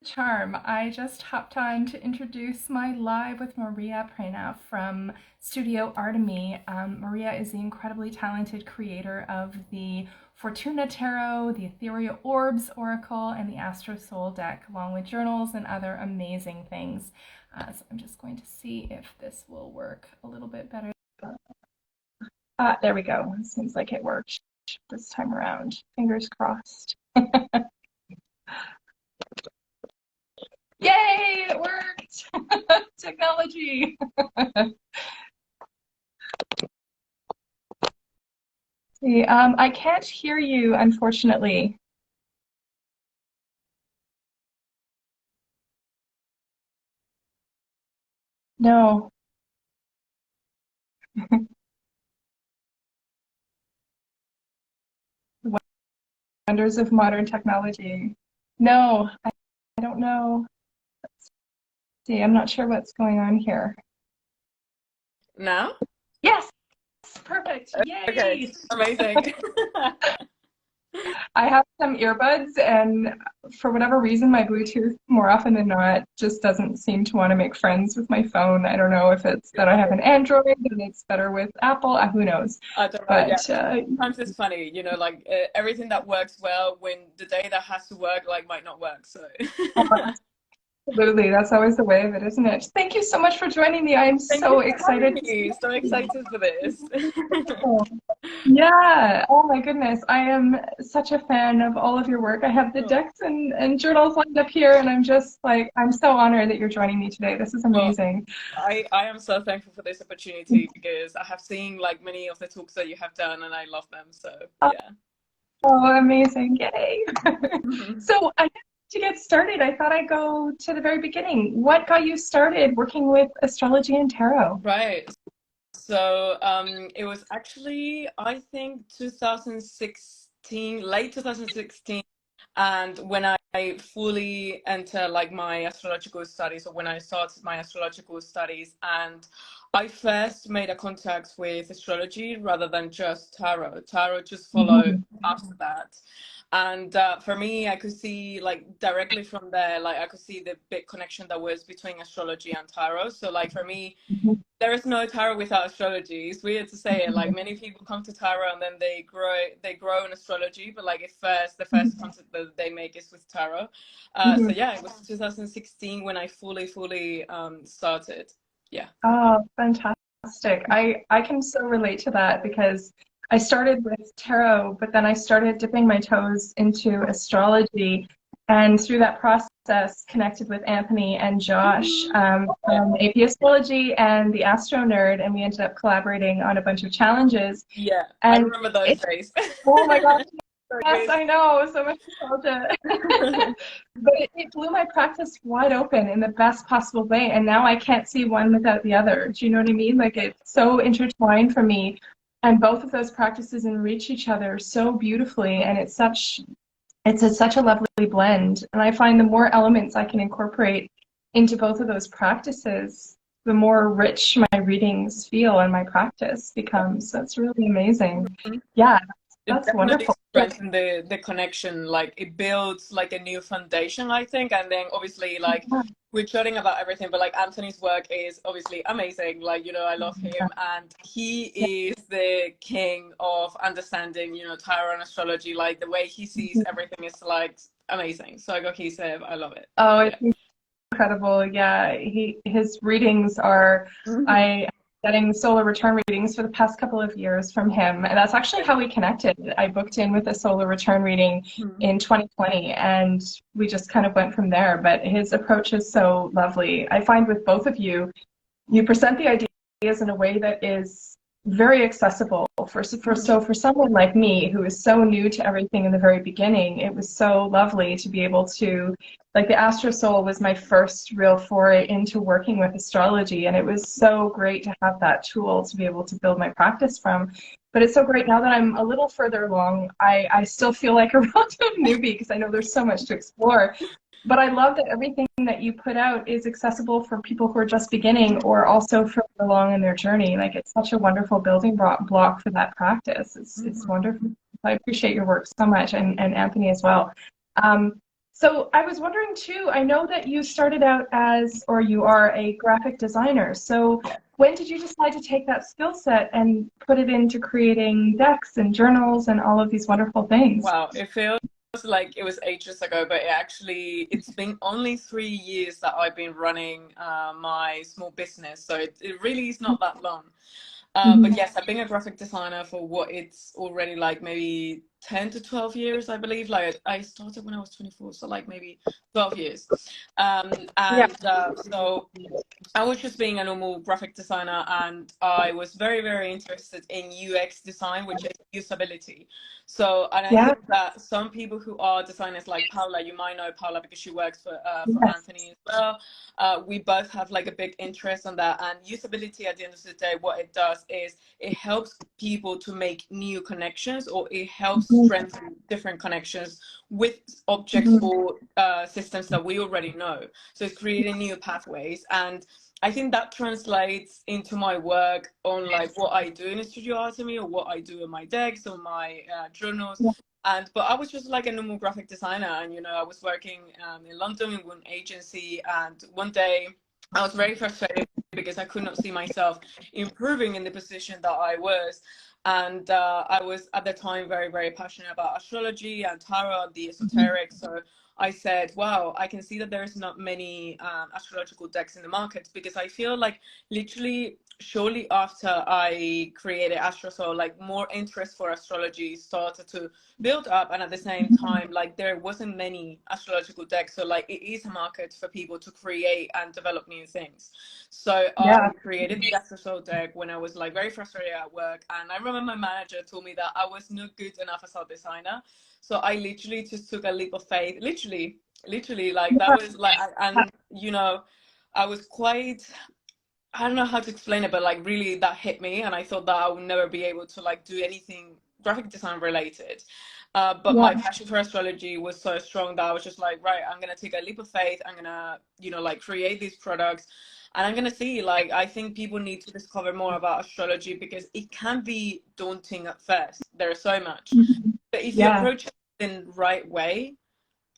Charm. I just hopped on to introduce my live with Maria Praena from Studio Artemy. Maria is the incredibly talented creator of the Fortuna Tarot, the Ethereal Orbs Oracle, and the Astro Soul deck, along with journals and other amazing things. So I'm just going to see if this will work a little bit better. There we go. Seems like it worked this time around. Fingers crossed. Yay, it worked! Technology. See, I can't hear you, unfortunately. No. The wonders of modern technology. No, I don't know. Let's see, I'm not sure what's going on here. Now? Yes, perfect. Okay, Yay! amazing. I have some earbuds, and for whatever reason, my Bluetooth, more often than not, just doesn't seem to want to make friends with my phone. I don't know if it's that I have an Android and it's better with Apple. Who knows? I don't know. Yeah, But sometimes it's funny, like everything that works well when the day that has to work like might not work. So absolutely, that's always the way of it, isn't it? Thank you so much for joining me. I'm thank you so for having excited to me. So see excited for this. you. Yeah, oh my goodness. I am such a fan of all of your work. I have the Oh, decks and journals lined up here, and I'm just like, I'm so honored that you're joining me today. This is well, amazing. I am so thankful for this opportunity because I have seen like many of the talks that you have done and I love them. So yeah. Oh, amazing. Yay. So I guess to get started, I thought I'd go to the very beginning. What got you started working with astrology and tarot? Right. So it was actually, I think, 2016, late 2016, and when I fully entered like my astrological studies, or when I started my astrological studies, and I first made a contact with astrology rather than just tarot. Tarot just followed Mhm. after that. And for me, I could see like directly from there, like I could see the big connection that was between astrology and tarot. So like for me, there is no tarot without astrology. It's weird to say it. Like many people come to tarot and then they grow in astrology, but like the first contact that they make is with tarot. So Mhm. yeah, it was 2016 when I fully started. Yeah. Oh, fantastic. I can so relate to that because I started with tarot, but then I started dipping my toes into astrology. And through that process, connected with Anthony and Josh Yeah. from AP Astrology and the Astro Nerd, and we ended up collaborating on a bunch of challenges. Yeah. I And remember those it, days. oh my gosh, So yes, good. I know, so much nostalgia. But it blew my practice wide open in the best possible way, and now I can't see one without the other. Do you know what I mean? Like it's so intertwined for me, and both of those practices enrich each other so beautifully, and such a lovely blend. And I find the more elements I can incorporate into both of those practices, the more rich my readings feel and my practice becomes. That's really amazing. Yeah, It that's definitely wonderful. Yeah. strengthens the connection. Like it builds like a new foundation, I think. And then obviously like we're chatting about everything, but like Anthony's work is obviously amazing. Like, I love him, and he is the king of understanding, tarot and astrology. Like the way he sees everything is like amazing. So cohesive. I love it. Oh, Yeah. it's incredible. Yeah, his readings are Mhm. I getting solar return readings for the past couple of years from him. And that's actually how we connected. I booked in with a solar return reading Mhm. in 2020 and we just kind of went from there. But his approach is so lovely. I find with both of you, you present the ideas in a way that is very accessible for someone like me who is so new to everything in the very beginning. It was so lovely to be able to, like, the Astro Soul was my first real foray into working with astrology, and it was so great to have that tool to be able to build my practice from. But it's so great now that I'm a little further along. I still feel like a relative newbie because I know there's so much to explore, but I love that everything that you put out is accessible for people who are just beginning or also further along in their journey. Like it's such a wonderful building block for that practice. It's Mhm. wonderful. I appreciate your work so much, and Anthony as well. Um, So I was wondering too, I know that you started out as, or you are a graphic designer. So when did you decide to take that skill set and put it into creating decks and journals and all of these wonderful things? Wow, it feels like it was ages ago, but it's been only 3 years that I've been running my small business, so it really is not that long. But Mhm. yes, I've been a graphic designer for what it's already like maybe 10 to 12 years, I believe. Like I started when I was 24, so like maybe 12 years. Yeah. So I was just being a normal graphic designer, and I was very, very interested in UX design, which is usability. So, and I Yeah. think that some people who are designers like Paula, you might know Paula because she works for Yes. Anthony as well. We both have like a big interest on that. And usability, at the end of the day, what it does is it helps people to make new connections, or it helps Mhm. strengthen different connections with objects Mhm. or systems that we already know. So it's creating new pathways. And I think that translates into my work on like what I do in Studio Atomy, or what I do in my decks or my journals. Yeah. But I was just like a normal graphic designer, and I was working in London in one agency, and one day I was very frustrated because I could not see myself improving in the position that I was. And I was at the time very, very passionate about astrology and tarot and the Mhm. esoteric. So I said, wow, I can see that there's not many astrological decks in the market, because I feel like literally shortly after I created AstroSoul, like more interest for astrology started to build up. And at the same time, like there wasn't many astrological decks. So like it is a market for people to create and develop new things. So I Yeah. created the AstroSoul deck when I was like very frustrated at work. And I remember my manager told me that I was not good enough as a designer. So I literally just took a leap of faith, literally, like that was like, and I was quite, I don't know how to explain it, but like really that hit me, and I thought that I would never be able to like do anything graphic design related. But Yeah. my passion for astrology was so strong that I was just like, right, I'm gonna take a leap of faith. I'm gonna, like create these products, and I'm gonna see. Like, I think people need to discover more about astrology, because it can be daunting at first. There's so much, Mhm. but if you Yeah. approach it in the right way,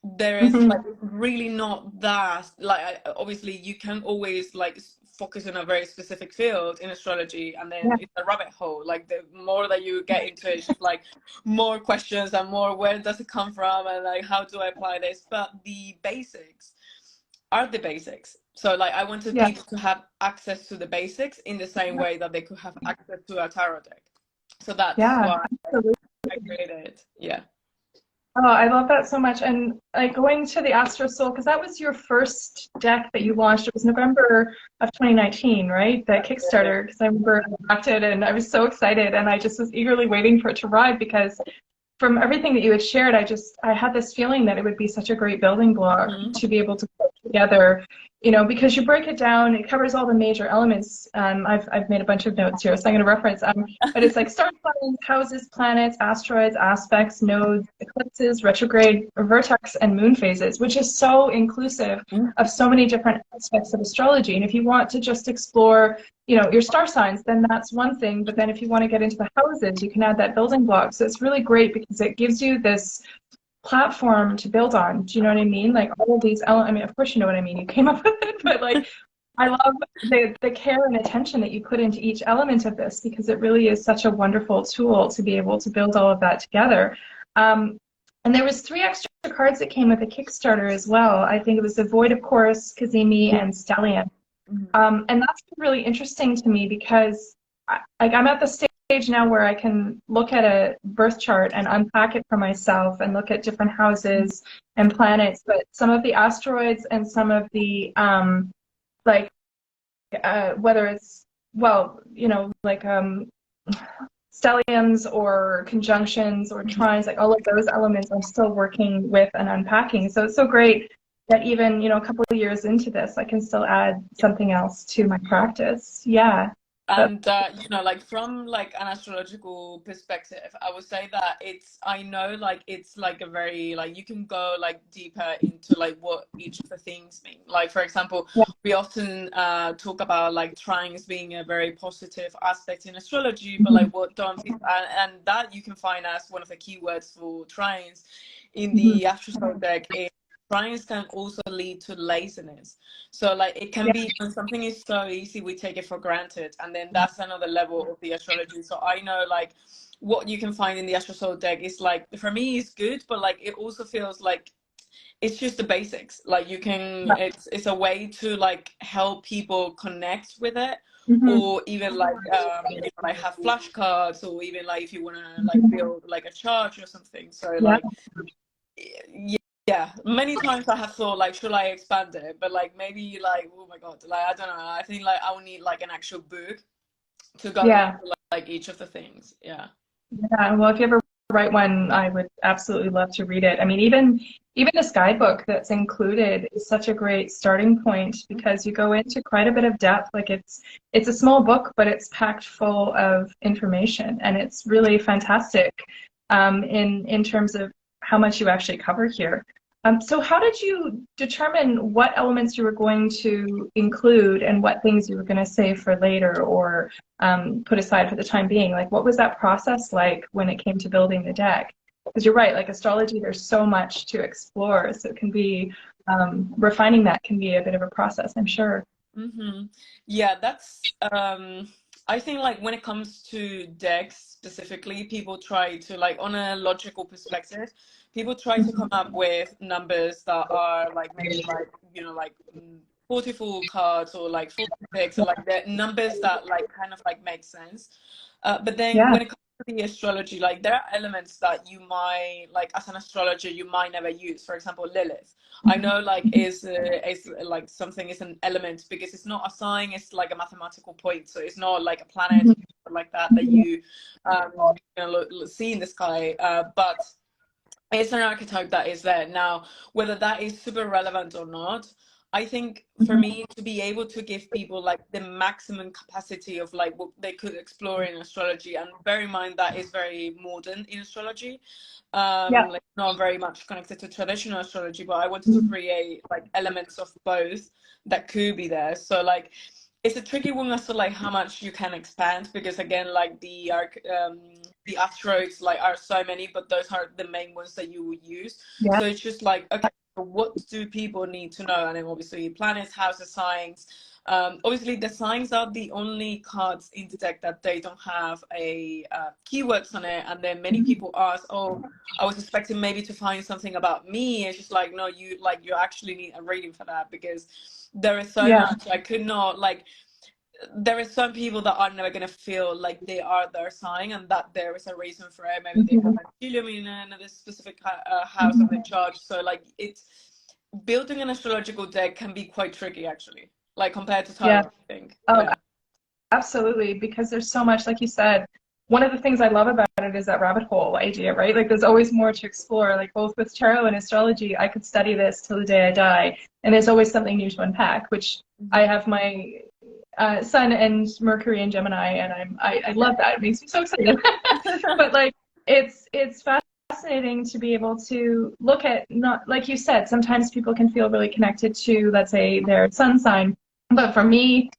there is like Mhm. really not that, like, obviously you can always like focus on a very specific field in astrology, and then Yeah. it's a rabbit hole. Like the more that you get into it, it's just like more questions and more, where does it come from, and like how do I apply this. But the basics are the basics. So like I wanted Yeah. people to have access to the basics in the same way that they could have access to a tarot deck. So that's Yeah. why Absolutely. I created it. Yeah. Oh, I love that so much. And like going to the Astro Soul, because that was your first deck that you launched. It was November of 2019, right? The Kickstarter. Because I remember I backed it and I was so excited, and I just was eagerly waiting for it to arrive, because from everything that you had shared, I had this feeling that it would be such a great building block Mhm. to be able to put together, because you break it down, it covers all the major elements. I've made a bunch of notes here, so I'm going to reference, but it's like star signs, houses, planets, asteroids, aspects, nodes, eclipses, retrograde, vertex, and moon phases, which is so inclusive of so many different aspects of astrology. And if you want to just explore your star signs, then that's one thing. But then if you want to get into the houses, you can add that building block. So it's really great because it gives you this platform to build on. Do you know what I mean? Like all of these elements, I mean, of course you know what I mean. You came up with it, but like I love the care and attention that you put into each element of this, because it really is such a wonderful tool to be able to build all of that together. And there was 3 extra cards that came with the Kickstarter as well. I think it was the Void, of course, Kazemi, and Stellium. Mhm. And that's really interesting to me, because I'm at the stage now where I can look at a birth chart and unpack it for myself and look at different houses and planets. But some of the asteroids and some of the like whether it's, well, like stelliums or conjunctions or trines, like all of those elements I'm still working with and unpacking. So it's so great that even, a couple of years into this, I can still add something else to my practice. Yeah. But And like from like an astrological perspective, I would say that I know like it's like a very, like you can go like deeper into like what each of the things mean. Like for example, yeah. we often talk about like trines being a very positive aspect in astrology, but Mhm. like what don't people, and that you can find as one of the keywords for trines in Mhm. the astro deck. trines can also lead to laziness. So like it can Yeah. be when something is so easy, we take it for granted, and then that's another level of the astrology. So I know like what you can find in the Astro Soul deck is like, for me, is good, but like it also feels like it's just the basics. Like you can, Yeah. it's a way to like help people connect with it, Hmm. or even like you know, like have flashcards, or even like if you want to like build like a chart or something. So Yeah. like yeah, many times I have thought like, should I expand it? But like maybe like, oh my god, like I don't know. I think like I will need like an actual book to go into Yeah. like each of the things. Yeah. Yeah, well, if you ever write one, I would absolutely love to read it. I mean, even this guidebook that's included is such a great starting point because you go into quite a bit of depth. Like it's a small book, but it's packed full of information, and it's really fantastic in terms of how much you actually cover here. So how did you determine what elements you were going to include and what things you were going to save for later or put aside for the time being? Like, what was that process like when it came to building the deck? Because you're right, like astrology, there's so much to explore, so it can be refining that can be a bit of a process, I'm sure. Yeah, that's I think like when it comes to decks specifically, people try to like, on a logical perspective, people try to come up with numbers that are like maybe like, you know, like 44 cards or like 46, or like the numbers that like kind of like make sense. But then Yeah. when it comes to the astrology, like there are elements that you might like as an astrologer you might never use. For example, Lilith. I know like is like something is an element because it's not a sign, it's like a mathematical point. So it's not like a planet like that you see in the sky. But it's an archetype that is there. Now, whether that is super relevant or not, I think for me to be able to give people like the maximum capacity of like what they could explore in astrology, and bear in mind that is very modern in astrology, Yeah. like not very much connected to traditional astrology, but I wanted to create like elements of both that could be there. So like it's a tricky one as to like how much you can expand, because again like the asteroids like are so many, but those are the main ones that you would use. Yeah. So it's just like, okay, what do people need to know? And then obviously planets, houses, signs. Obviously the signs are the only cards in the deck that they don't have a keywords on it, and then many people ask, oh, I was expecting maybe to find something about me. It's just like, no, you actually need a reading for that, because there is so Yeah. much I could not like. There is some people that are never going to feel like they are their sign, and that there is a reason for it. Maybe they have a helium in another specific house of the chart. So like it's building an astrological deck can be quite tricky actually, like compared to Yeah. tarot, I think. Oh, Yeah. absolutely, because there's so much, like you said, one of the things I love about it is that rabbit hole idea, right? Like there's always more to explore. Like both with tarot and astrology, I could study this till the day I die, and there's always something new to unpack, which I have my Sun and Mercury and Gemini, and I love that. It makes me so excited. But like it's fascinating to be able to look at, not like you said, sometimes people can feel really connected to, let's say, their sun sign. But for me,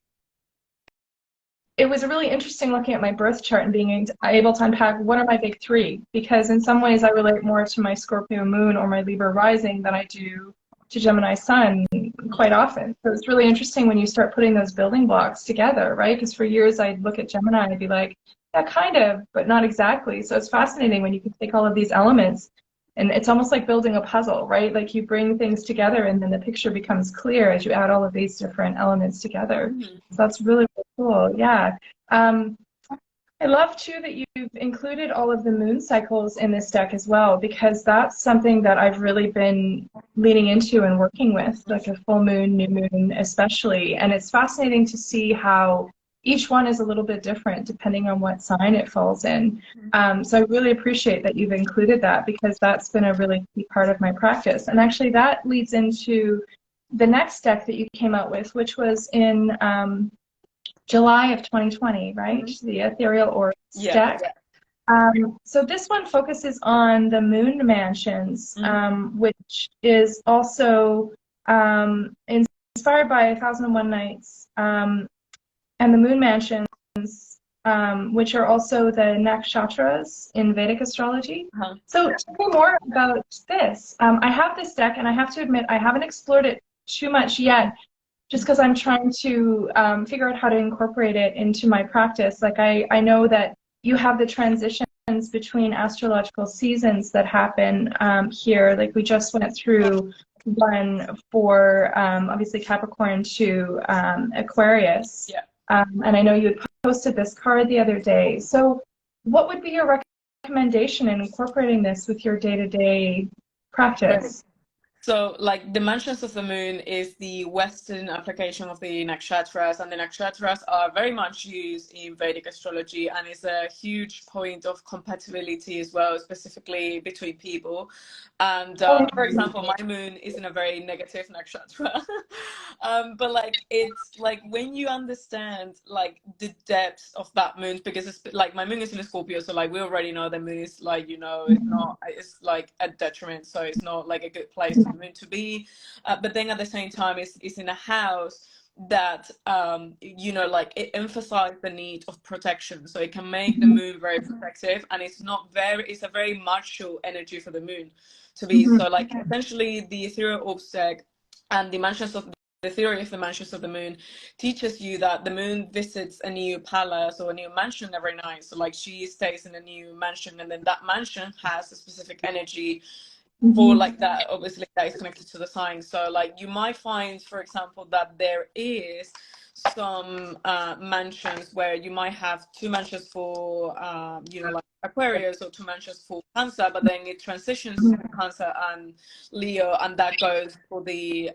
it was really interesting looking at my birth chart and being able to unpack what are my big three, because in some ways I relate more to my Scorpio moon or my Libra rising than I do to Gemini sun quite often. So it's really interesting when you start putting those building blocks together, right? Because for years I'd look at Gemini and be like, yeah, kind of, but not exactly. So it's fascinating when you can take all of these elements, and it's almost like building a puzzle, right? Like you bring things together and then the picture becomes clear as you add all of these different elements together. So that's really, really cool. Yeah. Um, I love too that you've included all of the moon cycles in this deck as well, because that's something that I've really been leaning into and working with, like a full moon, new moon especially. And it's fascinating to see how each one is a little bit different depending on what sign it falls in. So I really appreciate that you've included that, because that's been a really key part of my practice. And actually that leads into the next deck that you came out with, which was in July of 2020, right? The Ethereal Orbs deck. So this one focuses on the moon mansions, which is also inspired by 1001 Nights. And the moon mansions which are also the nakshatras in Vedic astrology. Uh-huh. So tell me more about this. I have this deck, and I have to admit I haven't explored it too much yet, just because I'm trying to figure out how to incorporate it into my practice. Like I know that you have the transitions between astrological seasons that happen here. Like we just went through one for obviously Capricorn to Aquarius. Yeah. And I know you had posted this card the other day. So what would be your recommendation in incorporating this with your day-to-day practice? So, like, the mansions of the moon is the Western application of the nakshatras, and the nakshatras are very much used in Vedic astrology, and is a huge point of compatibility as well, specifically between people. And for example, my moon is in a very negative nakshatra, but like it's like when you understand like the depth of that moon, because it's like my moon is in a Scorpio, so like we already know the moon is like, you know, it's not, it's like a detriment, so it's not like a good place for the moon to be, but then at the same time it's in a house that you know, like it emphasizes the need of protection, so it can make the moon very protective, and it's a very macho energy for the moon to be. So like essentially the ethereal orbs deck and the theory of the mansions of the moon teaches you that the moon visits a new palace or a new mansion every night. So like she stays in a new mansion, and then that mansion has a specific energy for like that, obviously that is connected to the sign. So like you might find, for example, that there is some mansions where you might have two mansions for you know, like Aquarius, or two mansions for Cancer, but then it transitions to Cancer and Leo, and that goes for the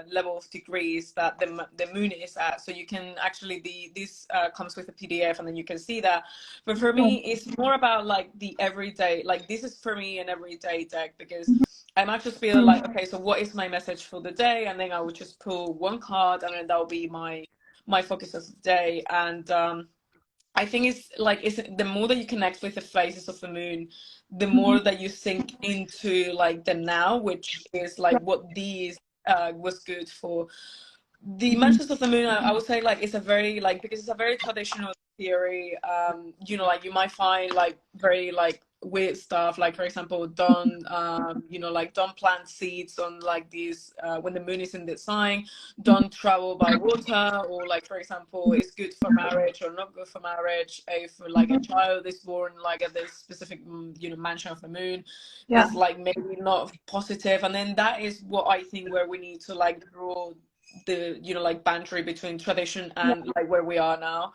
level of degrees that the moon is at. So you can actually this comes with a PDF, and then you can see that. But for me, it's more about like the everyday, like this is for me an everyday deck, because I might just feel like, okay, so what is my message for the day? And then I would just pull one card, and then that will be my focus of the day. And I think it's like, it's the more that you connect with the phases of the moon, the more that you sink into like the now, which is like what these was good for. The mansions of the moon, I would say, like it's a very like, because it's a very traditional theory, you know, like you might find like very like weird stuff, like for example, don't you know, like don't plant seeds on like these when the moon is in the sign, don't travel by water, or like for example, it's good for marriage or not good for marriage if like a child is born like at this specific you know, mansion of the moon. It's like maybe not positive. And then that is what I think where we need to like draw the, you know, like boundary between tradition and like where we are now.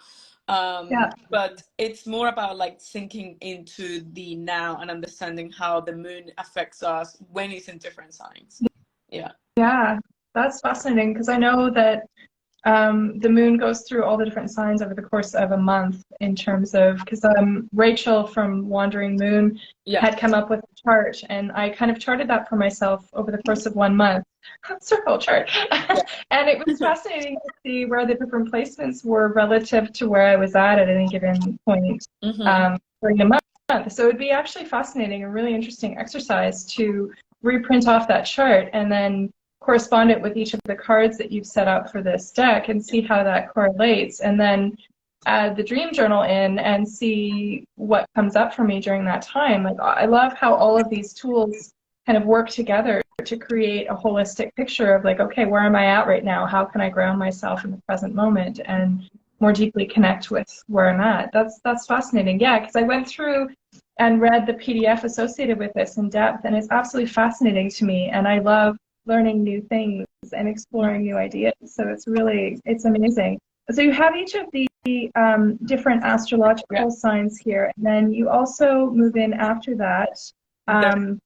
But it's more about like sinking into the now and understanding how the moon affects us when it's in different signs. Yeah, that's fascinating, because I know that the moon goes through all the different signs over the course of a month, in terms of, because Rachel from Wandering Moon had come up with a chart, and I kind of charted that for myself over the course of 1 month. Circle chart. And it was fascinating to see where the different placements were relative to where I was at any given point during the month. So it'd be actually fascinating, a really interesting exercise to reprint off that chart and then correspond it with each of the cards that you've set up for this deck, and see how that correlates, and then add the dream journal in and see what comes up for me during that time. Like, I love how all of these tools kind of work together to create a holistic picture of like, okay, where am I at right now? How can I ground myself in the present moment and more deeply connect with where I'm at? That's fascinating. Yeah, because I went through and read the PDF associated with this in depth, and it's absolutely fascinating to me, and I love learning new things and exploring new ideas. So it's amazing. So you have each of the different astrological signs here, and then you also move in after that.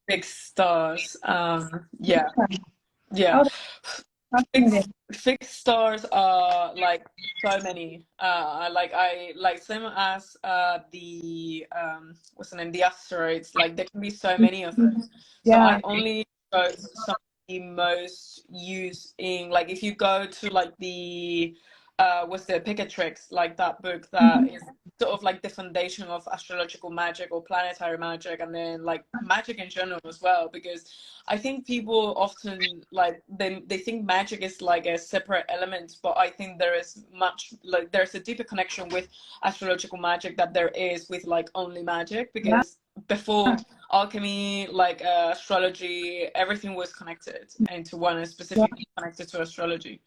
Fixed stars. Yeah. Oh, Fixed stars are like so many. I like same as the what's the name? The asteroids. Like there can be so many of them. So I only chose some of the most used in, like if you go to like the was the Picatrix, like that book that is sort of like the foundation of astrological magic or planetary magic, and then like magic in general as well. Because I think people often like they think magic is like a separate element, but I think there is much like there's a deeper connection with astrological magic that there is with like only magic, Yeah. because before alchemy, like astrology, everything was connected into one and Yeah. specifically connected to astrology.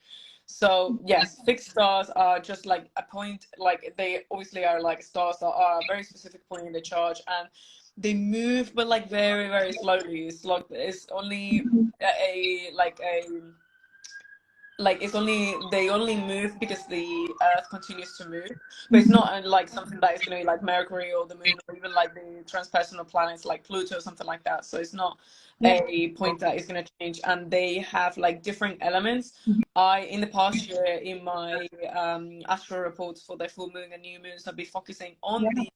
So yes, fixed stars are just like a point, like they obviously are like stars that are a very specific point in the chart, and they move, but like very, very slowly. It's only like it's only they only move because the earth continues to move, but it's not like something that is going to be like Mercury or the moon or even like the transpersonal planets like Pluto or something like that. So it's not Yeah. a point that is going to change, and they have like different elements. I in the past year in my astro reports for the full moon and new moons, I'll be focusing on the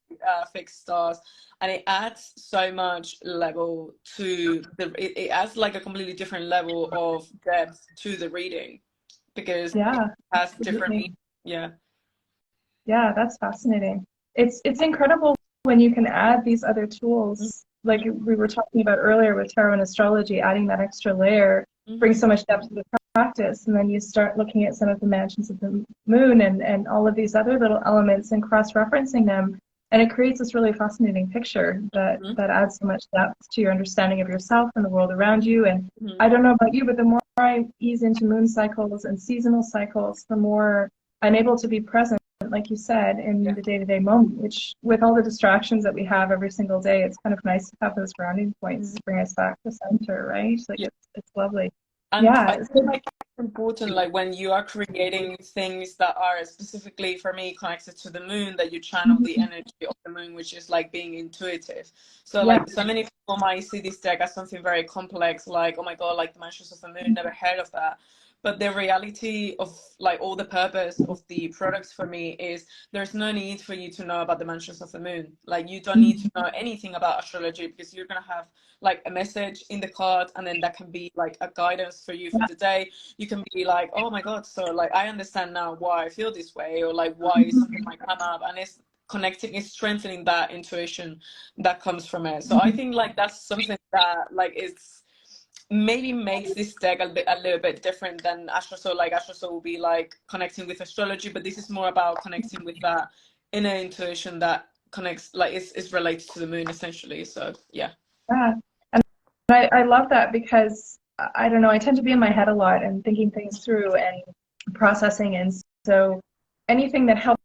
fixed stars, and it adds so much level to it adds like a completely different level of depth to the reading, because it Yeah. has different Absolutely. yeah. Yeah, that's fascinating. It's incredible when you can add these other tools, like we were talking about earlier with tarot and astrology, adding that extra layer brings so much depth to the practice. And then you start looking at some of the mansions of the moon and all of these other little elements and cross-referencing them. And it creates this really fascinating picture that adds so much depth to your understanding of yourself and the world around you. And I don't know about you, but the more I ease into moon cycles and seasonal cycles, the more I'm able to be present, like you said, in the day-to-day moment, which with all the distractions that we have every single day, it's kind of nice to have those grounding points to bring us back to center, right? Like it's lovely. And I Yeah. feel like it's important, like when you are creating things that are specifically for me connected to the moon, that you channel the energy of the moon, which is like being intuitive. So like so many people might see this deck as something very complex, like, oh my God, like the mansions of the moon, never heard of that. But the reality of like all the purpose of the products for me is there's no need for you to know about the mansions of the moon. Like you don't need to know anything about astrology, because you're gonna have like a message in the card, and then that can be like a guidance for you for the day. You can be like, oh my God, so like I understand now why I feel this way, or like why something might come up, and it's connecting, it's strengthening that intuition that comes from it. So I think like that's something that like it's maybe makes this deck a little bit different than Astro. Like Astro will be like connecting with astrology, but this is more about connecting with that inner intuition that connects, like is related to the moon essentially. So yeah. Yeah. And I love that because I don't know, I tend to be in my head a lot and thinking things through and processing. And so anything that helps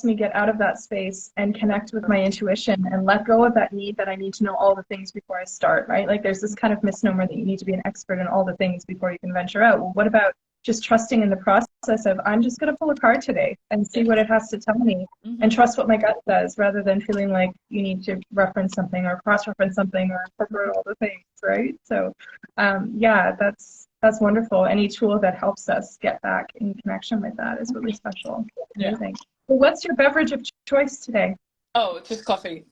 me get out of that space and connect with my intuition and let go of that need that I need to know all the things before I start, right? Like there's this kind of misnomer that you need to be an expert in all the things before you can venture out. Well, what about just trusting in the process of I'm just going to pull a card today and see what it has to tell me and trust what my gut says, rather than feeling like you need to reference something or cross-reference something or incorporate all the things, right? So yeah, that's wonderful. Any tool that helps us get back in connection with that is really special. Amazing. Well, what's your beverage of choice today? Oh, just coffee.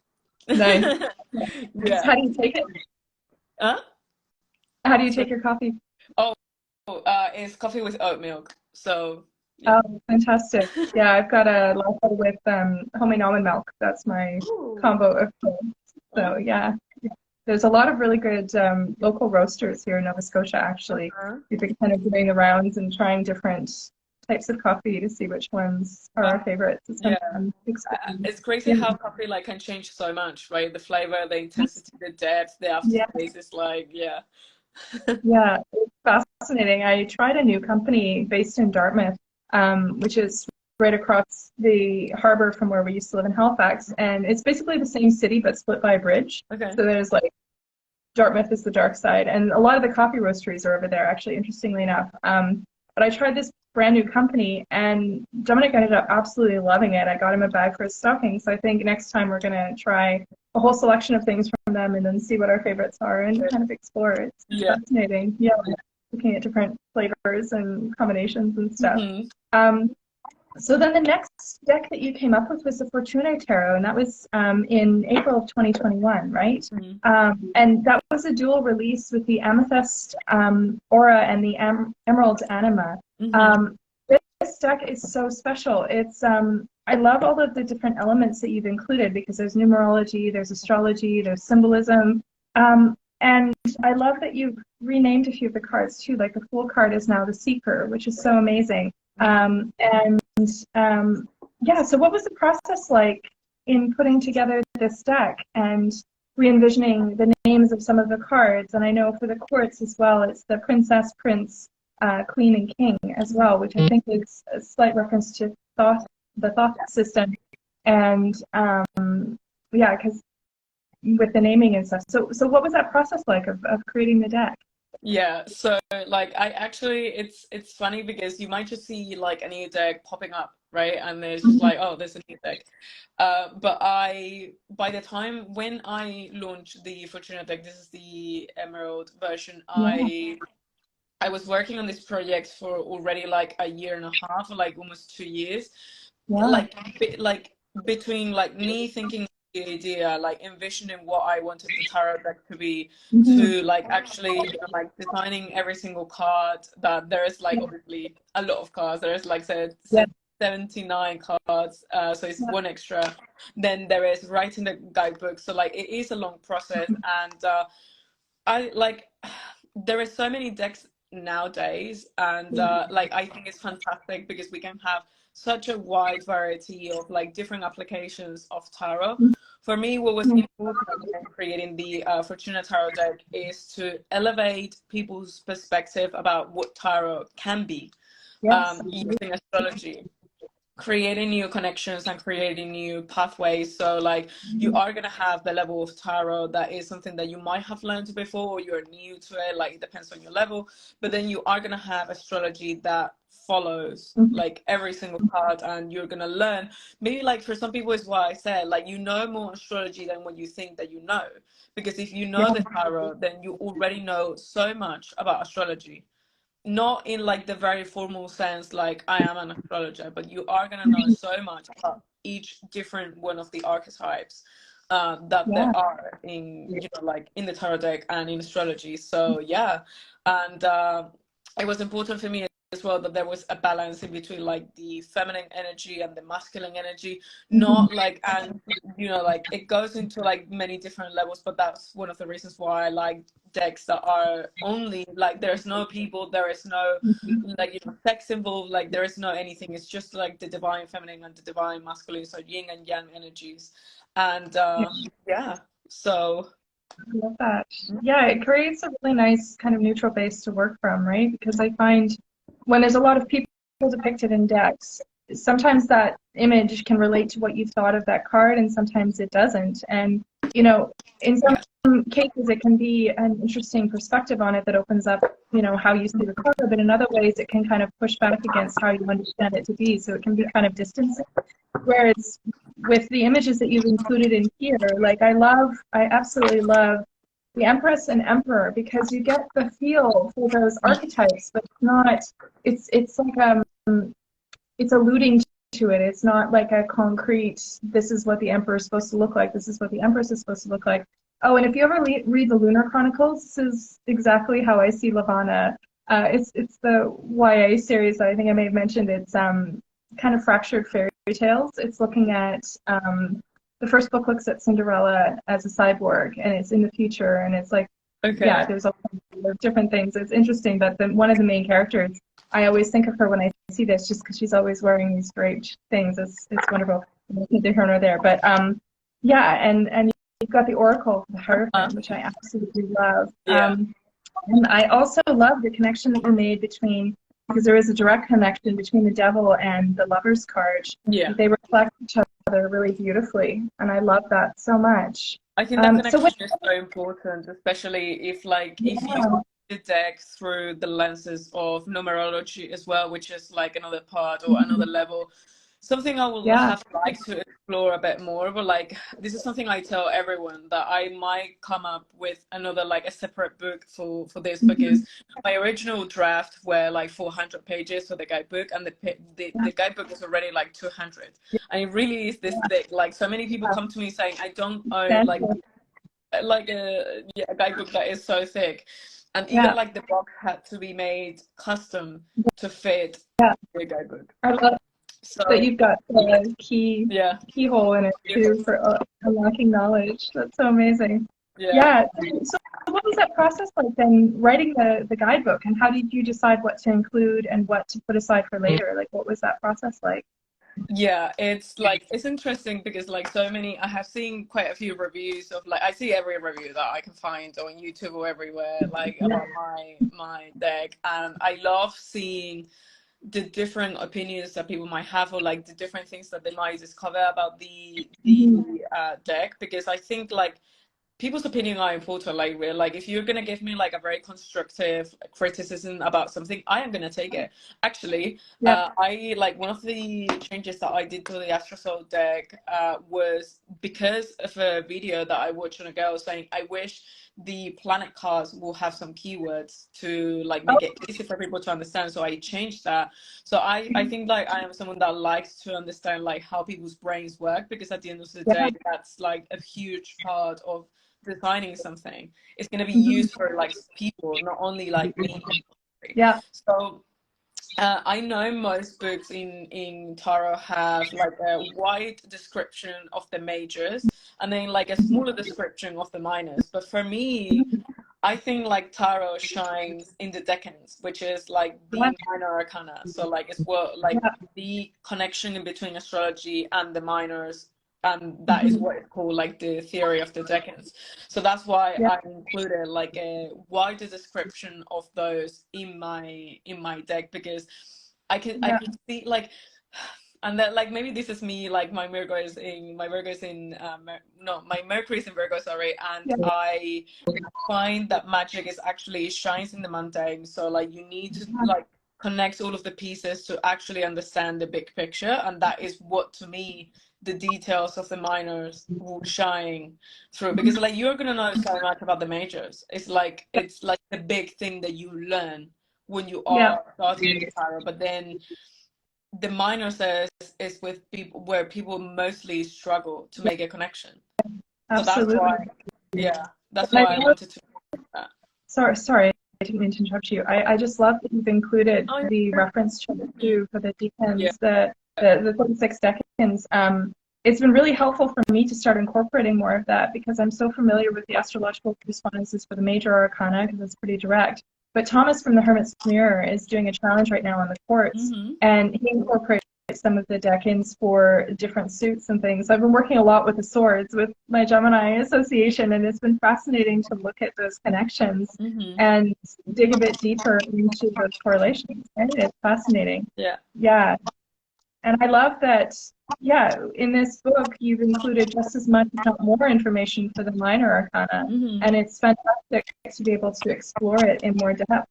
Nice. Yeah. How do you take it? Huh? How do you take your coffee? Oh, it's coffee with oat milk. So yeah. Oh, fantastic. Yeah, I've got a latte with homemade almond milk. That's my combo of choice. So yeah, there's a lot of really good local roasters here in Nova Scotia, actually. We've been kind of doing the rounds and trying different types of coffee to see which ones are our favorites. It's crazy how coffee like can change so much, right? The flavor, the intensity, the depth, the aftertaste is like, yeah. Yeah, it's fascinating. I tried a new company based in Dartmouth, which is right across the harbor from where we used to live in Halifax, and it's basically the same city but split by a bridge. Okay. So there's like Dartmouth is the dark side, and a lot of the coffee roasteries are over there, actually, interestingly enough. But I tried this brand new company, and Dominic ended up absolutely loving it. I got him a bag for his stocking, so I think next time we're going to try a whole selection of things from them and then see what our favorites are and kind of explore it. It's fascinating. Yeah, looking at different flavors and combinations and stuff. So then the next deck that you came up with was the Fortuna Tarot, and that was in April of 2021, right? And that was a dual release with the Amethyst Aura and the Emerald Anima. this deck is so special. It's I love all of the different elements that you've included, because there's numerology, there's astrology, there's symbolism, and I love that you've renamed a few of the cards too. Like the Fool card is now the Seeker, which is so amazing. And yeah, so what was the process like in putting together this deck and re-envisioning the names of some of the cards? And I know for the courts as well, it's the Princess, Prince, Queen, and King as well, which I think is a slight reference to the thought system. And yeah, because with the naming and stuff. So what was that process like of creating the deck? Yeah, so like I actually it's funny because you might just see like a new deck popping up, right? And there's just like, oh, there's a new deck. But by the time when I launched the Fortuna deck, this is the Emerald version, I was working on this project for already like a year and a half, or like almost 2 years. Like between like me thinking the idea, like envisioning what I wanted the tarot deck to be, to like actually, you know, like designing every single card. That there is like obviously a lot of cards. There is like 79 cards, so it's one extra. Then there is writing the guidebook. So like it is a long process, and I like there is so many decks nowadays, and like I think it's fantastic because we can have such a wide variety of like different applications of tarot. For me, what was important in creating the Fortuna Tarot deck is to elevate people's perspective about what tarot can be, using astrology, creating new connections and creating new pathways. So like you are going to have the level of tarot that is something that you might have learned before, or you're new to it, like it depends on your level. But then you are going to have astrology that follows like every single card, and you're going to learn, maybe like for some people is what I said, like you know more astrology than what you think that you know, because if you know the tarot, then you already know so much about astrology. Not in like the very formal sense, like I am an astrologer, but you are going to know so much about each different one of the archetypes that there are in, you know, like in the tarot deck and in astrology. So yeah, and it was important for me as well that there was a balance in between like the feminine energy and the masculine energy, not like, and you know, like it goes into like many different levels, but that's one of the reasons why I like decks that are only like there's no people, there is no like, you know, sex involved, like there is no anything, it's just like the divine feminine and the divine masculine, so yin and yang energies. And yeah, so I love that. Yeah, it creates a really nice kind of neutral base to work from, right? Because I find when there's a lot of people depicted in decks, sometimes that image can relate to what you've thought of that card, and sometimes it doesn't. And, you know, in some cases, it can be an interesting perspective on it that opens up, you know, how you see the card, but in other ways, it can kind of push back against how you understand it to be. So it can be kind of distancing. Whereas with the images that you've included in here, like I absolutely love the Empress and Emperor, because you get the feel for those archetypes, but it's like it's alluding to it. It's not like a concrete, this is what the Emperor is supposed to look like, this is what the Empress is supposed to look like. Oh, and if you ever read the Lunar Chronicles, this is exactly how I see Levana. It's the YA series that I think I may have mentioned. It's kind of fractured fairy tales. It's looking at the first book looks at Cinderella as a cyborg, and it's in the future, and it's like, yeah, there's a lot of different things. It's interesting, but one of the main characters, I always think of her when I see this, just because she's always wearing these draped things. It's wonderful. Neither here nor there, but yeah, and you've got the Oracle, the Hierophant, which I absolutely love. And I also love the connection that you made between, because there is a direct connection between the Devil and the Lover's card. Yeah, they reflect each other really beautifully, and I love that so much. I think that connection is so important, especially if like if you see the deck through the lenses of numerology as well, which is like another part or another level. Something I would have like to explore a bit more, but like this is something I tell everyone, that I might come up with another like a separate book for this, because my original draft were like 400 pages for the guidebook, and the guidebook is already like 200, and it really is this thick. Like so many people come to me saying I don't own like a guidebook that is so thick. And even Yeah. like the box had to be made custom to fit Yeah. the guidebook. I love that So you've got the yeah, keyhole in it too for unlocking knowledge. That's so amazing. yeah. Yeah. So what was that process like then, writing the guidebook, and how did you decide what to include and what to put aside for later? Like, what was that process like? Yeah, it's like it's interesting because like so many I have seen quite a few reviews of like I see every review that I can find on YouTube or everywhere like Yeah. about my deck, and I love seeing the different opinions that people might have, or like the different things that they might discover about the Mhm. deck, because I think like people's opinion are important. Like we're like, if you're gonna give me like a very constructive criticism about something, I am gonna take it. Actually, Yeah. I like one of the changes that I did to the Astrosoul deck was because of a video that I watched on a girl saying, I wish the planet cards will have some keywords to like Oh, make it easy for people to understand. So I changed that. So I think like I am someone that likes to understand like how people's brains work, because at the end of the yeah. day, that's like a huge part of designing something. It's going to be Mhm. used for like people, not only like me. Yeah. So I know most books in tarot have like a wide description of the majors and then like a smaller description of the minors. But for me, I think like tarot shines in the decans, which is like Yeah. the minor arcana. So like it's what like Yeah. the connection in between astrology and the minors, and that is Mhm. what it's called like the theory of the decans. So that's why Yeah. I included like a wider description of those in my deck, because I Yeah. can see like, and that like maybe this is me like my Virgo is in no, my Mercury is in Virgo, sorry, and Yeah. I find that magic is actually shines in the mundane. So like you need to like connect all of the pieces to actually understand the big picture, and that is what to me the details of the minors will shine through, because like you're gonna know so much about the majors. It's like the big thing that you learn when you Yeah. are starting with tarot, but then the minors is with people where people mostly struggle to make a connection. So that's Absolutely. why, yeah, that's I why I love, wanted to do that. sorry, I didn't mean to interrupt you. I just love that you've included Oh, the reference chart yeah. too for the Yeah. decans, the 36 decans. It's been really helpful for me to start incorporating more of that, because I'm so familiar with the astrological correspondences for the major arcana because it's pretty direct. But Thomas from the Hermit's Mirror is doing a challenge right now on the courts, Mm-hmm. and he incorporates some of the decans for different suits and things. I've been working a lot with the swords with my Gemini Association, and it's been fascinating to look at those connections Mm-hmm. and dig a bit deeper into those correlations. Right? It's fascinating. Yeah. Yeah. And I love that, yeah, in this book, you've included just as much, if not more, information for the minor arcana. Mm-hmm. And it's fantastic to be able to explore it in more depth.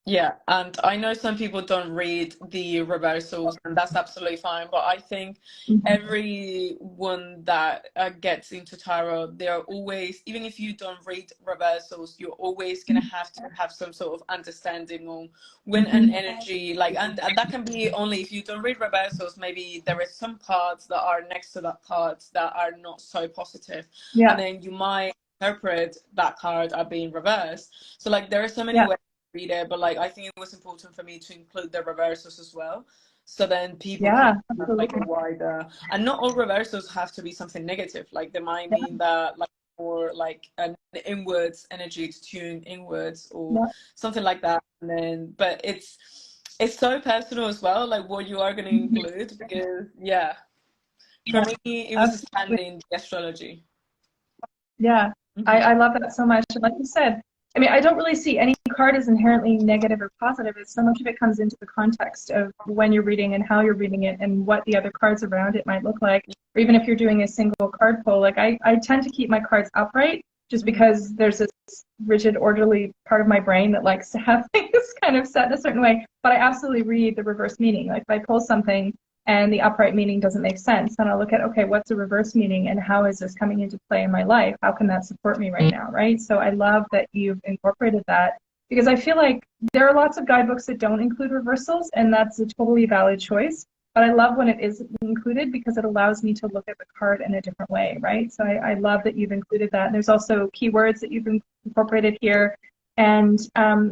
Yeah, and I know some people don't read the reversals, and that's absolutely fine. But I think Mhm. everyone that gets into tarot, they're always, even if you don't read reversals, you're always gonna have to have some sort of understanding on when an Mhm. energy, like, and that can be only if you don't read reversals. Maybe there is some cards that are next to that cards that are not so positive, and Yeah, then you might interpret that card as being reversed. So like there are so many yeah, ways read it, but like I think it was important for me to include the reversals as well. So then people can yeah, have like a absolutely. wider, and not all reversals have to be something negative. Like they might Yeah, mean that like or like an inwards energy to tune inwards or yeah, something like that. And then, but it's so personal as well, like what you are going to include, because yeah, for yeah, me it was a absolutely. stand in the astrology. Yeah, Hmm. I love that so much. And like you said, I mean, I don't really see any card as inherently negative or positive. It's so much of it comes into the context of when you're reading and how you're reading it and what the other cards around it might look like. Or even if you're doing a single card pull, like I tend to keep my cards upright just Hmm. because there's this rigid, orderly part of my brain that likes to have things kind of set in a certain way. But I absolutely read the reverse meaning. Like if I pull something and the upright meaning doesn't make sense, then I'll look at, okay, what's the reverse meaning and how is this coming into play in my life? How can that support me right now, right? So I love that you've incorporated that, because I feel like there are lots of guidebooks that don't include reversals, and that's a totally valid choice. But I love when it is included because it allows me to look at the card in a different way, right? So I love that you've included that. And there's also keywords that you've incorporated here. and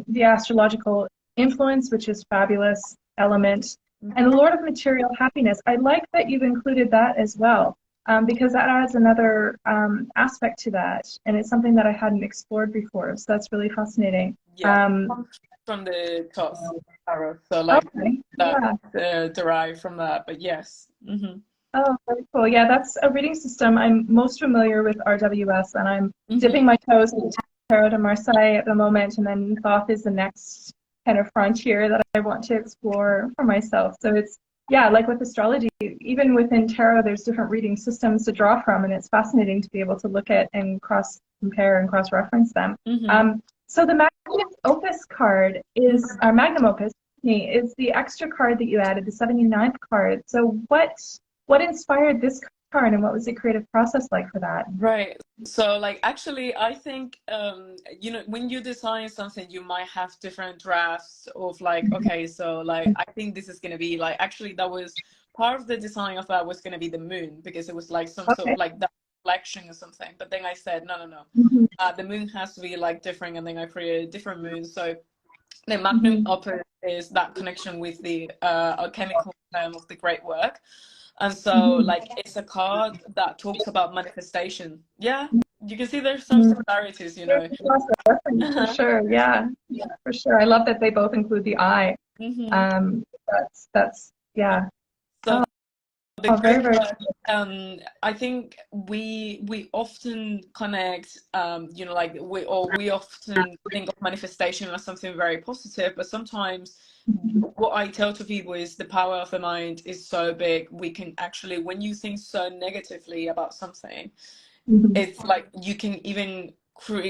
the astrological influence, which is fabulous element, and the Lord of material happiness. I like that you've included that as well, because that adds another aspect to that, and it's something that I hadn't explored before. So that's really fascinating. Yeah, from the top tarot, so like Okay, that yeah. derived from that. But yes. Oh, very cool. Yeah, that's a reading system. I'm most familiar with RWS, and I'm Mm-hmm. dipping my toes into Tarot de Marseille at the moment, and then Thoth is the next kind of frontier that I want to explore for myself. So it's, yeah, like with astrology, even within tarot, there's different reading systems to draw from, and it's fascinating to be able to look at and cross-compare and cross-reference them. Mm-hmm. So the Magnum Opus card is, our Magnum Opus, is the extra card that you added, the 79th card. So what inspired this card, and what was the creative process like for that? Right. So like actually I think when you design something you might have different drafts of like, okay, so like I think this is gonna be like, actually that was part of the design of that was gonna be the moon, because it was like some sort Okay. of like that reflection or something. But then I said no. Mm-hmm. The moon has to be like different, and then I created a different moon. So the magnum Mm-hmm. opus is that connection with the alchemical term of the great work. And so, Mm-hmm. like, it's a card that talks about manifestation. Yeah, you can see there's some similarities, you There's know. a cross reference for sure. Yeah, yeah, for sure. I love that they both include the eye. Hmm. That's yeah. So the Oh, very, great very work, cool. I think we often connect, like we often think of manifestation as something very positive, but sometimes what I tell to people is the power of the mind is so big. We can actually, when you think so negatively about something, Mhm. it's like you can even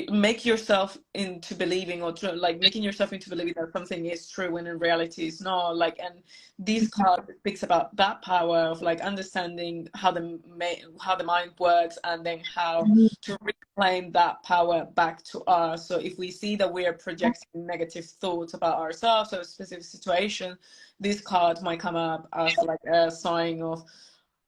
make yourself into believing, or like making yourself into believing that something is true when in reality it's not. Like, and this card speaks about that power of like understanding how the mind works, and then how to reclaim that power back to us. So if we see that we are projecting negative thoughts about ourselves or a specific situation, this card might come up as like a sign of,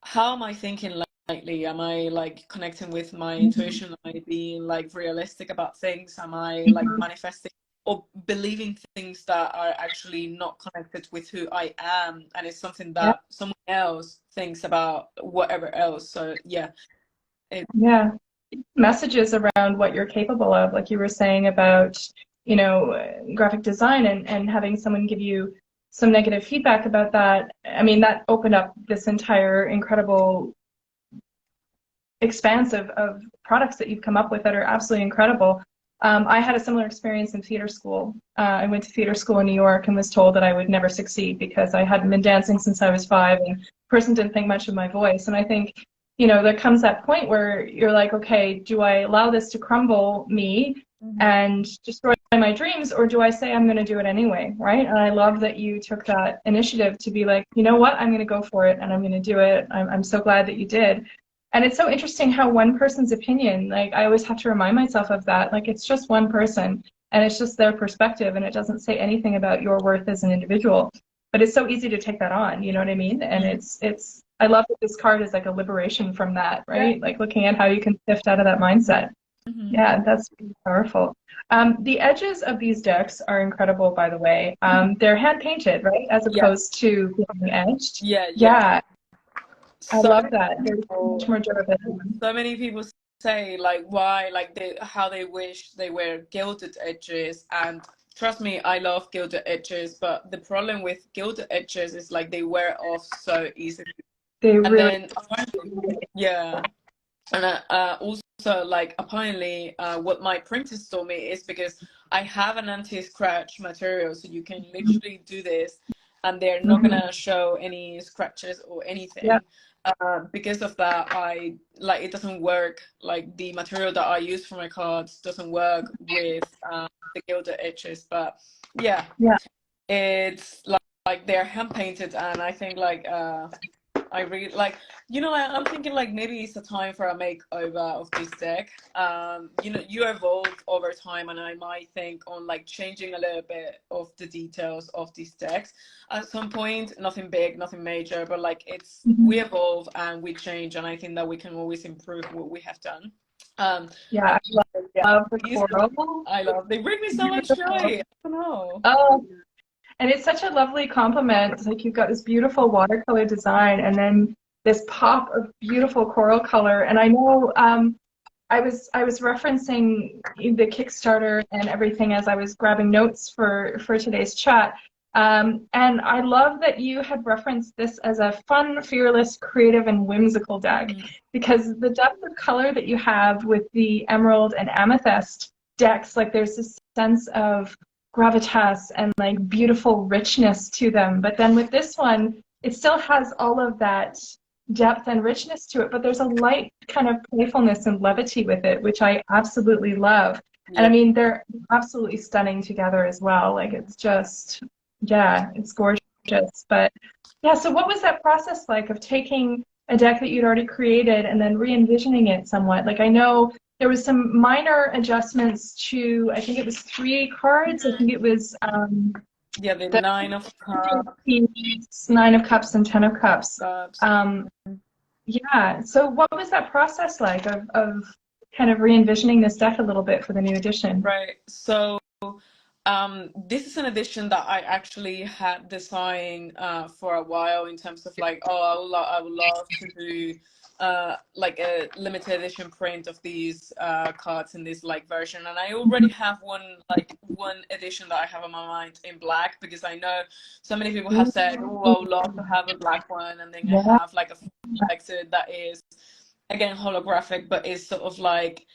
how am I thinking lately? Am I like connecting with my intuition? Am I being like realistic about things? Am I like manifesting or believing things that are actually not connected with who I am, and it's something Yeah, that someone else thinks about whatever else? So yeah. yeah. Messages around what you're capable of, like you were saying about, graphic design and having someone give you some negative feedback about that. I mean, that opened up this entire incredible expanse of products that you've come up with that are absolutely incredible. I had a similar experience in theater school. I went to theater school in New York and was told that I would never succeed because I hadn't been dancing since I was 5, and the person didn't think much of my voice. And I think, there comes that point where you're like, okay, do I allow this to crumble me and destroy my dreams, or do I say I'm going to do it anyway, right? And I love that you took that initiative to be like, you know what, I'm going to go for it and I'm going to do it. I'm so glad that you did. And it's so interesting how one person's opinion, like I always have to remind myself of that, like it's just one person and it's just their perspective and it doesn't say anything about your worth as an individual. But it's so easy to take that on, you know what I mean? And it's I love that this card is like a liberation from that, right? Like looking at how you can shift out of that mindset. Yeah, that's really powerful. The edges of these decks are incredible, by the way. They're hand painted, right? As Yeah, opposed to being etched. yeah. Yeah, I So love that. There's much more durability. so many people say like why, like how they wish they were gilded edges, and trust me, I love gilded edges, but the problem with gilded edges is like they wear off so easily. They And really, then yeah, and also like apparently what my printers told me is because I have an anti-scratch material, so you can literally do this and they're not mhm. gonna show any scratches or Yeah, anything. Because of that, I like it doesn't work. Like the material that I use for my cards doesn't work with the gilded edges. But yeah, yeah. it's like they're hand painted, and I think like I really like, I'm thinking like maybe it's a time for a makeover of this deck. You evolve over time, and I might think on like changing a little bit of the details of these decks at some point. Nothing big, nothing major, but like we Mhm. evolve and we change, and I think that we can always improve what we have done. Yeah, And I yeah, love the these are, coral. I love, they bring me so much joy. Beautiful. I don't know. Oh, and it's such a lovely compliment. It's like you've got this beautiful watercolor design and then this pop of beautiful coral color. And I know I was referencing the Kickstarter and everything as I was grabbing notes for today's chat. And I love that you had referenced this as a fun, fearless, creative, and whimsical deck, Mhm. because the depth of color that you have with the emerald and amethyst decks, like there's this sense of gravitas and like beautiful richness to them. But then with this one, it still has all of that depth and richness to it, but there's a light kind of playfulness and levity with it, which I absolutely love. And I Yeah. mean, they're absolutely stunning together as well. Like it's just, yeah, it's gorgeous. But yeah, so what was that process like of taking a deck that you'd already created and then re-envisioning it somewhat? Like I know there was some minor adjustments to, I think it was 3 cards. I think it was Yeah, the the Nine of Cups. Keys, 9 of Cups, and 10 of Cups. Cups. Um, yeah. So what was that process like of kind of re-envisioning this deck a little bit for the new edition? Right. So this is an edition that I actually had designed for a while in terms of like, oh, I would love to do like a limited edition print of these cards in this like version. And I already have one edition that I have on my mind in black, because I know so many people have said, oh, I would love to have a black one. And then I Yeah. have like a collected that is again holographic, but is sort of like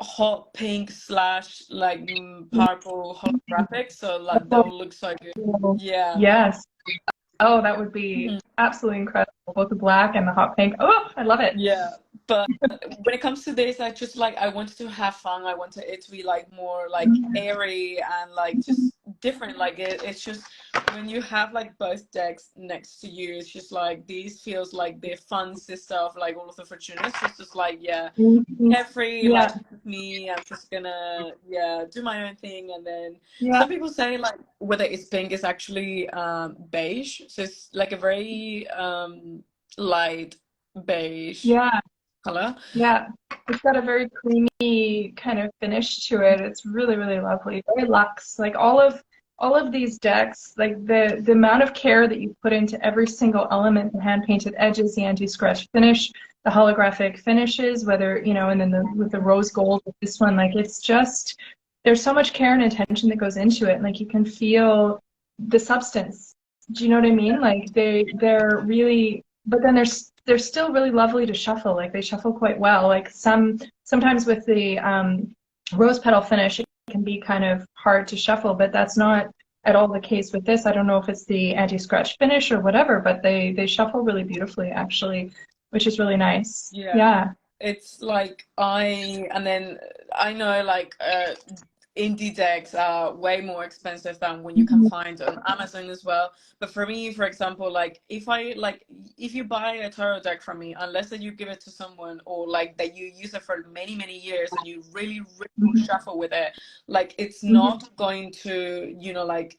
hot pink slash like purple holographic, so like they'll look so good. Yeah. Yes. Oh, that would be Mhm. absolutely incredible. Both the black and the hot pink. Oh, I love it. Yeah, but when it comes to this, I just like, I wanted to have fun. I wanted it to be like more like airy and like just different. Like it's just when you have like both decks next to you, it's just like these feels like the fun sister of like all of the Fortunas. It's just like, yeah, carefree, like Yeah. me, I'm just gonna, yeah, do my own thing. And then Yeah. some people say like whether it's pink is actually beige, so it's like a very light beige Yeah. color. Yeah. It's got a very creamy kind of finish to it. It's really, really lovely. Very luxe. Like all of these decks, like the amount of care that you put into every single element, the hand painted edges, the anti-scratch finish, the holographic finishes, whether, and then with the rose gold with this one, like it's just there's so much care and attention that goes into it. Like you can feel the substance. Do you know what I mean? Like they're really, but then they're still really lovely to shuffle. Like they shuffle quite well. Like sometimes with the rose petal finish, it can be kind of hard to shuffle, but that's not at all the case with this. I don't know if it's the anti-scratch finish or whatever, but they shuffle really beautifully actually, which is really nice. Yeah. Yeah. It's like and then I know like indie decks are way more expensive than when you can find on Amazon as well. But for me, for example, like if you buy a tarot deck from me, unless that you give it to someone or like that you use it for many, many years and you really, really shuffle with it, like it's not going to, like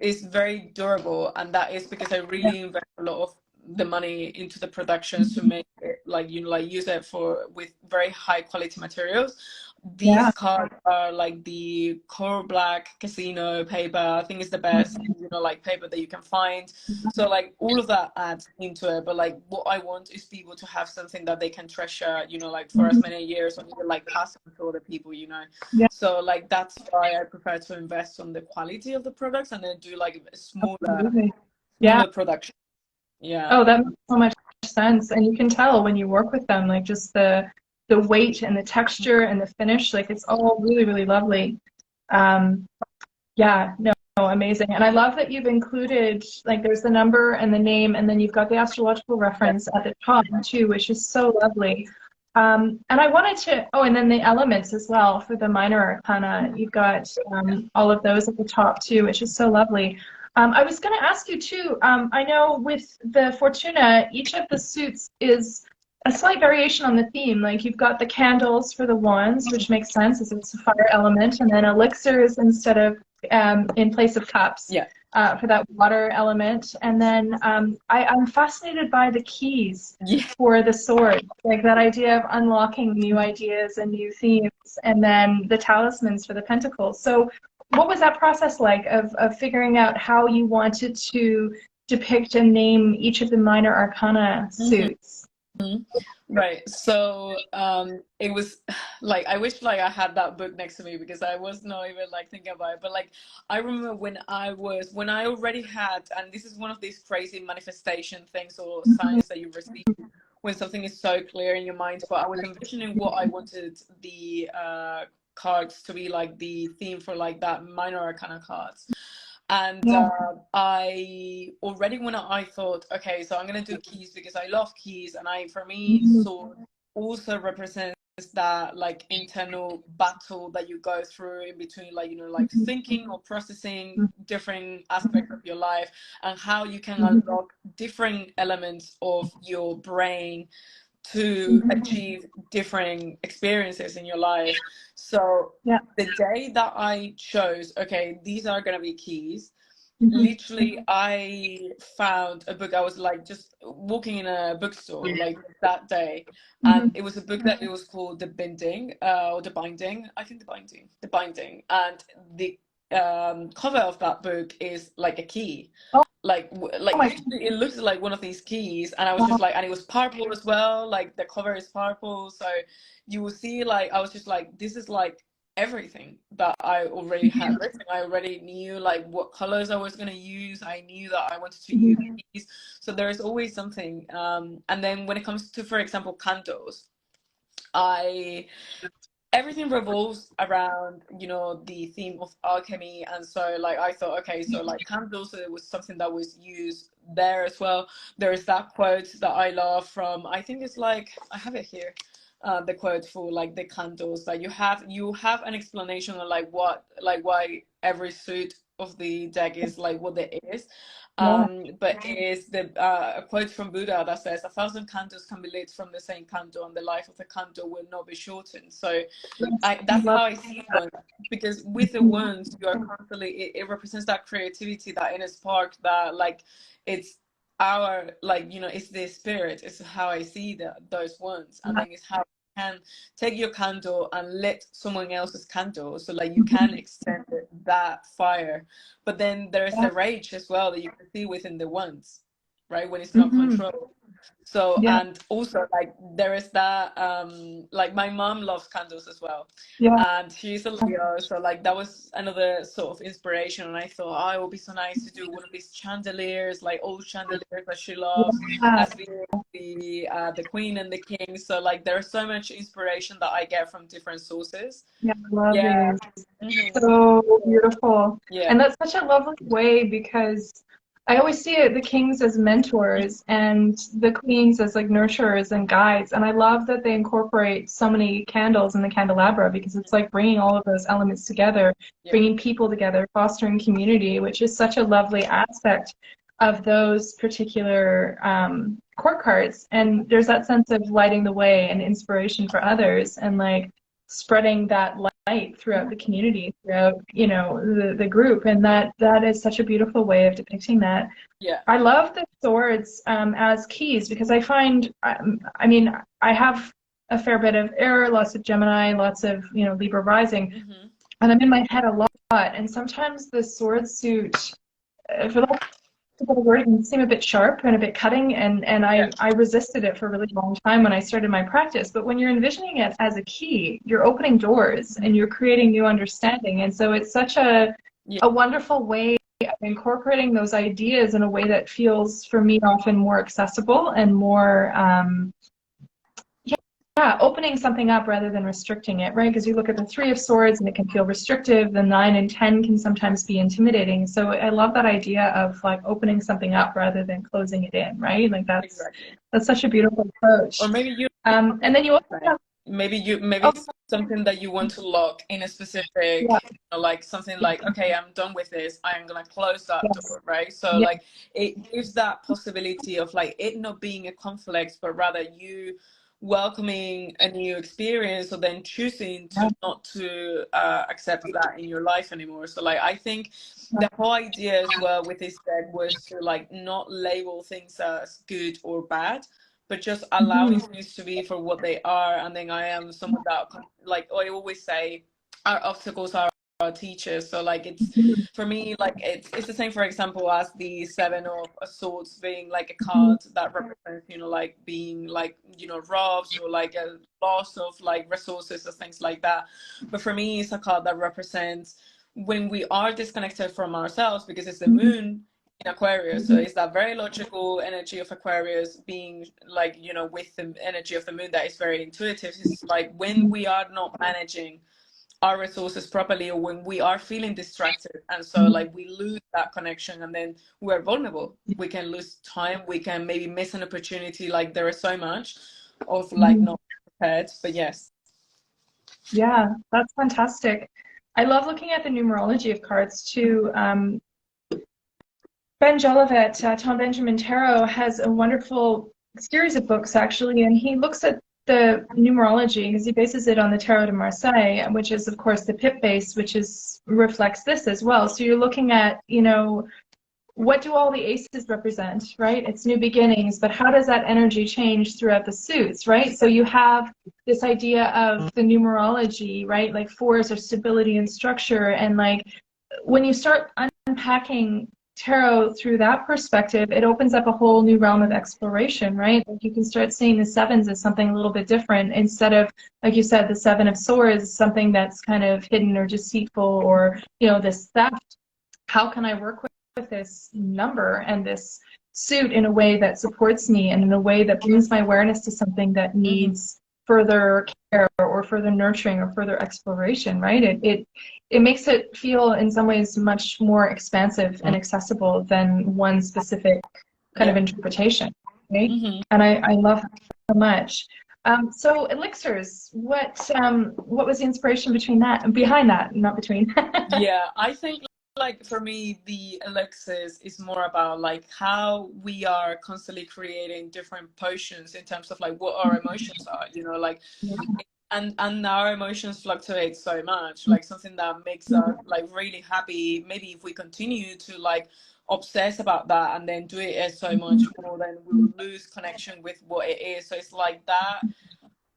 it's very durable. And that is because I really invest a lot of the money into the productions to make it like use it for with very high quality materials. These Yeah. cards are like the core black casino paper. I think it's the best like paper that you can find. So like all of that adds into it. But like what I want is people to have something that they can treasure, like for as many years, or even like pass on to other people. Yeah. So like that's why I prefer to invest on the quality of the products and then do like a Absolutely. Yeah. smaller production. Yeah. Oh, that makes so much sense. And you can tell when you work with them, like just the weight and the texture and the finish, like it's all really, really lovely. Um, yeah, no, amazing. And I love that you've included, like there's the number and the name, and then you've got the astrological reference at the top too, which is so lovely. And I wanted to, oh, and then the elements as well for the minor arcana. You've got all of those at the top too, which is so lovely. I was going to ask you too, I know with the Fortuna, each of the suits is a slight variation on the theme. Like you've got the candles for the wands, which makes sense as it's a fire element, and then elixirs instead of in place of cups. Yeah. for that water element. And then I'm fascinated by the keys Yeah. for the sword, like that idea of unlocking new ideas and new themes, and then the talismans for the pentacles. So what was that process like of figuring out how you wanted to depict and name each of the minor arcana suits? Right. So it was like I wish like I had that book next to me because I was not even like thinking about it. But like I remember when I already had, and this is one of these crazy manifestation things or signs that you receive when something is so clear in your mind. But I was envisioning what I wanted the cards to be like the theme for like that minor arcana cards. And Yeah. I already when I thought, okay, so I'm gonna do keys because I love keys, and for me, Mhm. sword also represents that like internal battle that you go through in between, like like thinking or processing different aspects of your life, and how you can unlock different elements of your brain to achieve different experiences in your life. So Yeah. the day that I chose, okay, these are gonna be keys, Mhm. literally I found a book. I was like just walking in a bookstore like that day, and Mhm. it was a book that it was called The Binding, or The Binding, I think The Binding, and the cover of that book is like a key, Oh, like oh my it looks like one of these keys, and I was just God. like, and it was purple as well, like the cover is purple, so you will see, like I was just like, this is like everything that I already had written. I already knew like what colors I was going to use. I knew that I wanted to use these, so there is always something. And then when it comes to, for example, candles, I everything revolves around the theme of alchemy. And so like I thought, okay, so like candles, it was something that was used there as well. There is that quote that I love from, I think it's like, I have it here, the quote for like the candles, that you have an explanation of like what, like why every suit of the deck is like what it is. Yeah. But it is a quote from Buddha that says, "A thousand candles can be lit from the same candle, and the life of the candle will not be shortened." So Yes. I that's love how I see one, because with the ones you are constantly, it represents that creativity, that inner spark, that like it's our, like it's the spirit. It's how I see those ones, and then it's how you can take your candle and lit someone else's candle, so like you can extend that fire. But then there's Yeah. the rage as well that you can see within the ones, right, when it's not Mhm. controlled. So, Yeah. and also like there is that like my mom loves candles as well, Yeah. and she's a Leo, so like that was another sort of inspiration. And I thought, oh, it would be so nice to do one of these chandeliers, like old chandeliers that she loves, Yeah. as being the queen and the king. So like there's so much inspiration that I get from different sources. Yeah. I love Yeah. these. Hmm. So beautiful. Yeah. And that's such a lovely way, because I always see it, the kings as mentors and the queens as like nurturers and guides. And I love that they incorporate so many candles in the candelabra, because it's like bringing all of those elements together, Yeah. bringing people together, fostering community, which is such a lovely aspect of those particular court cards. And there's that sense of lighting the way and inspiration for others, and like spreading that light throughout the community, throughout the group. And that is such a beautiful way of depicting that. Yeah. I love the swords as keys, because I find, I mean, I have a fair bit of air, lots of Gemini, lots of Libra rising, Hmm. and I'm in my head a lot, and sometimes the sword suit, for the word, it can seem a bit sharp and a bit cutting, and Yeah. I resisted it for a really long time when I started my practice. But when you're envisioning it as a key, you're opening doors and you're creating new understanding. And so it's such a Yeah. wonderful way of incorporating those ideas in a way that feels, for me, often more accessible and more yeah, opening something up rather than restricting it, right? Because you look at the Three of Swords and it can feel restrictive. The 9 and 10 can sometimes be intimidating. So I love that idea of like opening something up rather than closing it in, right? Like that's Exactly. such a beautiful approach. Or maybe you And then you also right. have, Maybe oh it's something that you want to lock in a specific, yeah, like something like, okay, I'm done with this, I am gonna close that yes, door, right? So yeah, like it gives that possibility of like it not being a conflict, but rather you welcoming a new experience, or then choosing to not to accept that in your life anymore. So like I think the whole idea as well with this deck was to like not label things as good or bad, but just allowing things to be for what they are. And then I am someone that, like I always say, our obstacles are our teachers. So like it's, for me, like it's the same, for example, as the Seven of Swords being like a card that represents, you know, like being like, you know, robbed or like a loss of like resources or things like that. But for me, it's a card that represents when we are disconnected from ourselves, because it's the moon in Aquarius. So it's that very logical energy of Aquarius being like, you know, with the energy of the moon that is very intuitive. It's like when we are not managing our resources properly, or when we are feeling distracted, and so like we lose that connection, and then we're vulnerable. We can lose time, we can maybe miss an opportunity. Like there is so much of like not prepared. But yes. Yeah, that's fantastic. I love looking at the numerology of cards too. Ben Jolivet, Tom Benjamin Tarot, has a wonderful series of books actually, and he looks at the numerology because he bases it on the Tarot de Marseille, which is of course the pip base, which is reflects this as well. So you're looking at, you know, what do all the aces represent, right? It's new beginnings, but how does that energy change throughout the suits, right? So you have this idea of the numerology, right? Like fours are stability and structure, and like when you start unpacking tarot through that perspective, it opens up a whole new realm of exploration, right? Like you can start seeing the sevens as something a little bit different, instead of, like you said, the Seven of Swords, something that's kind of hidden or deceitful, or, you know, this theft. How can I work with this number and this suit in a way that supports me, and in a way that brings my awareness to something that needs further care or further nurturing or further exploration, right? It makes it feel in some ways much more expansive and accessible than one specific kind of interpretation, right? And I love that so much. So elixirs, what was the inspiration behind that, not between? Yeah, I think like for me the elixirs is more about like how we are constantly creating different potions in terms of like what our emotions are, you know, like and our emotions fluctuate so much. Like something that makes us like really happy, maybe if we continue to like obsess about that and then do it as so much more, then we will lose connection with what it is. So it's like that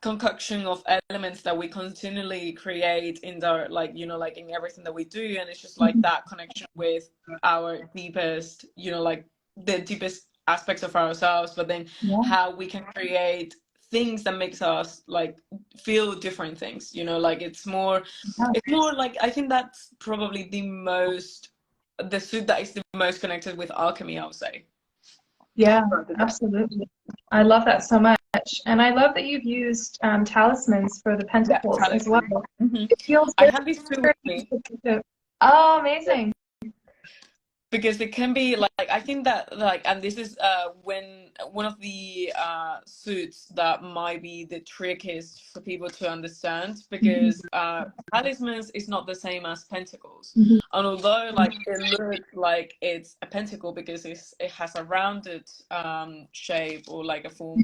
concoction of elements that we continually create in the, like, you know, like in everything that we do, and it's just like that connection with our deepest, you know, like the deepest aspects of ourselves, but then how we can create things that makes us like feel different things, you know, like it's more like, I think that's probably the suit that is the most connected with alchemy, I would say. Yeah, absolutely. I love that so much. And I love that you've used talismans for the pentacles as well. It feels I have these two with me. Oh, amazing. Because it can be like, I think that like, and this is when one of the suits that might be the trickiest for people to understand, because talismans is not the same as pentacles. And although like it looks like it's a pentacle because it has a rounded shape or like a form,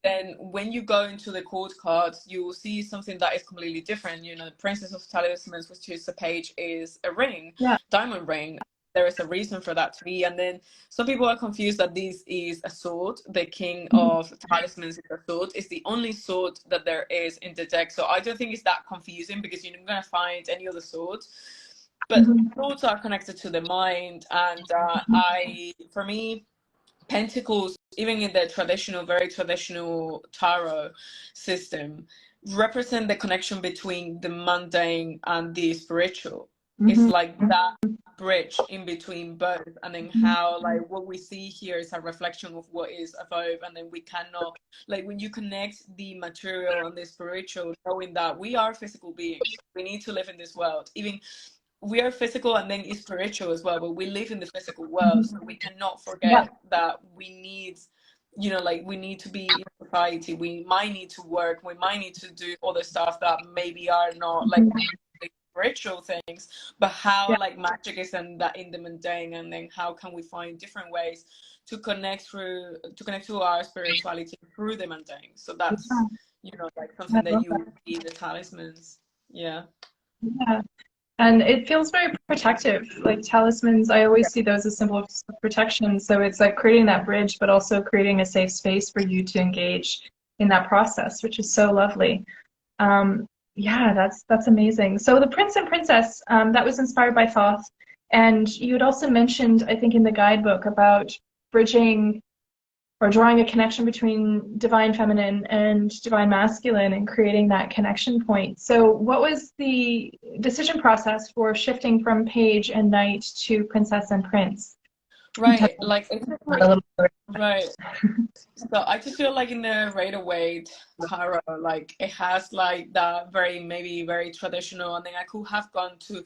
then when you go into the court cards, you will see something that is completely different. You know, the Princess of Talismans, which is a page, is a ring, diamond ring. There is a reason for that to be. And then some people are confused that this is a sword. The King of Talismans is a sword. It's the only sword that there is in the deck. So I don't think it's that confusing, because you're not going to find any other swords. But swords are connected to the mind. And for me, pentacles, even in the traditional, very traditional tarot system, represent the connection between the mundane and the spiritual. It's like that bridge in between both, and then how like what we see here is a reflection of what is above, and then we cannot, like when you connect the material and the spiritual, knowing that we are physical beings, we need to live in this world, even we are physical and then spiritual as well, but we live in the physical world, so we cannot forget that we need, you know, like we need to be in society, we might need to work, we might need to do other stuff that maybe are not like spiritual things, but how Yeah. like magic is in the mundane, and then how can we find different ways to connect to our spirituality through the mundane. So that's, like I something that love you that. would see in the talismans. Yeah. Yeah. And it feels very protective. Like talismans, I always see those as symbols of protection. So it's like creating that bridge, but also creating a safe space for you to engage in that process, which is so lovely. Um, yeah, that's amazing. So the Prince and Princess, that was inspired by Thoth. And you had also mentioned, I think, in the guidebook about bridging or drawing a connection between divine feminine and divine masculine and creating that connection point. So what was the decision process for shifting from page and knight to princess and prince? Right. Like, A little bit. right. So I just feel like in the Rider-Waite tarot, like it has like that maybe very traditional, and then I could have gone to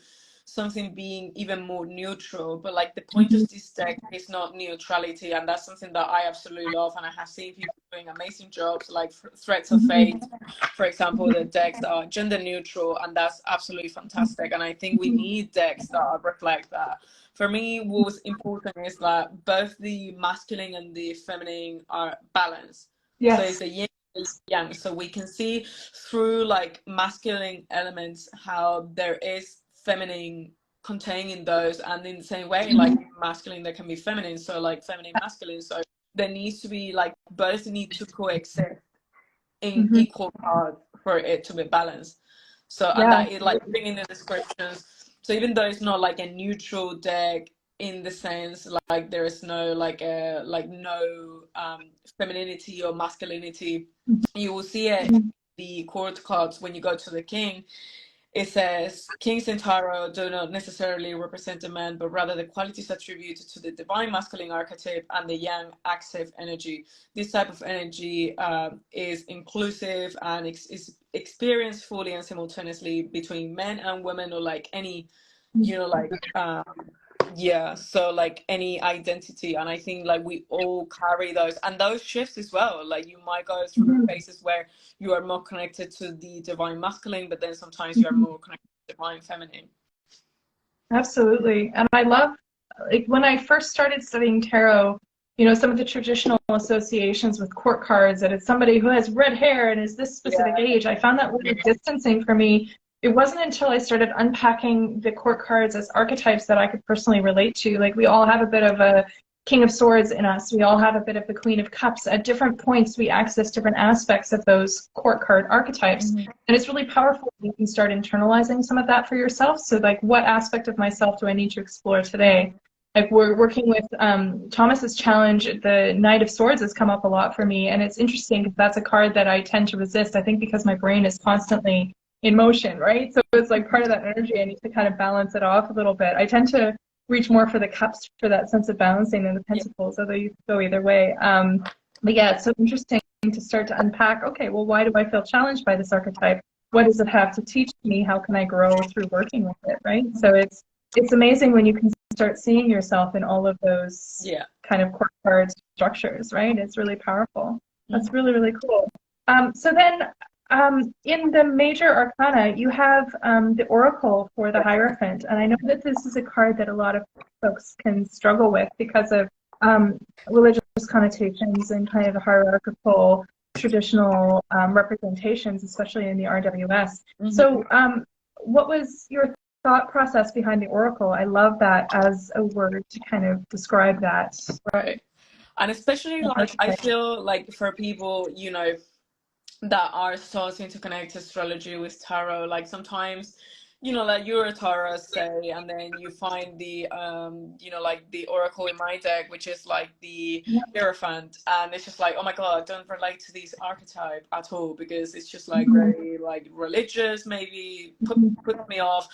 something being even more neutral. But like the point of this deck is not neutrality, and that's something that I absolutely love. And I have seen people doing amazing jobs, like Threads of Fate, for example. The decks are gender neutral, and that's absolutely fantastic. And I think we need decks that reflect that. For me, what was important is that both the masculine and the feminine are balanced. So it's Yes. a yin and yang. So we can see through like masculine elements how there is feminine contained in those, and in the same way, like masculine, there can be feminine. So like feminine, masculine. So there needs to be like both need to coexist in Mm-hmm. equal parts for it to be balanced. So, and Yeah. that is like putting in the descriptions. So even though it's not like a neutral deck in the sense like there is no no femininity or masculinity, you will see it in the court cards when you go to the king. It says kings in tarot do not necessarily represent a man, but rather the qualities attributed to the divine masculine archetype and the yang active energy. This type of energy is inclusive and is experienced fully and simultaneously between men and women, or like any, yeah, so like any identity. And I think like we all carry those, and those shifts as well. Like you might go through phases where you are more connected to the divine masculine, but then sometimes you are more connected to divine feminine. Absolutely. And I love, like, when I first started studying tarot, some of the traditional associations with court cards, that it's somebody who has red hair and is this specific age. I found that really distancing for me. It wasn't until I started unpacking the court cards as archetypes that I could personally relate to. Like, we all have a bit of a King of Swords in us. We all have a bit of the Queen of Cups. At different points, we access different aspects of those court card archetypes. And it's really powerful when you can start internalizing some of that for yourself. So, like, what aspect of myself do I need to explore today? Like, we're working with Thomas's challenge. The Knight of Swords has come up a lot for me. And it's interesting because that's a card that I tend to resist, I think, because my brain is constantly in motion, right? So it's like part of that energy. I need to kind of balance it off a little bit. I tend to reach more for the cups for that sense of balancing than the pentacles, although you can go either way. But yeah, it's so interesting to start to unpack, okay, well, why do I feel challenged by this archetype? What does it have to teach me? How can I grow through working with it, right? So it's amazing when you can start seeing yourself in all of those kind of court card structures, right? It's really powerful. That's really, really cool. So then in the major arcana, you have the Oracle for the Hierophant. And I know that this is a card that a lot of folks can struggle with because of religious connotations and kind of the hierarchical traditional representations, especially in the RWS. So what was your thought process behind the Oracle? I love that as a word to kind of describe that. Right. And especially like I feel like for people, that are starting to connect astrology with tarot, like sometimes, like you're a tarot, say, and then you find the like the oracle in my deck, which is like the Hierophant, and it's just like, oh my god, I don't relate to these archetype at all, because it's just like very like religious, maybe put me off.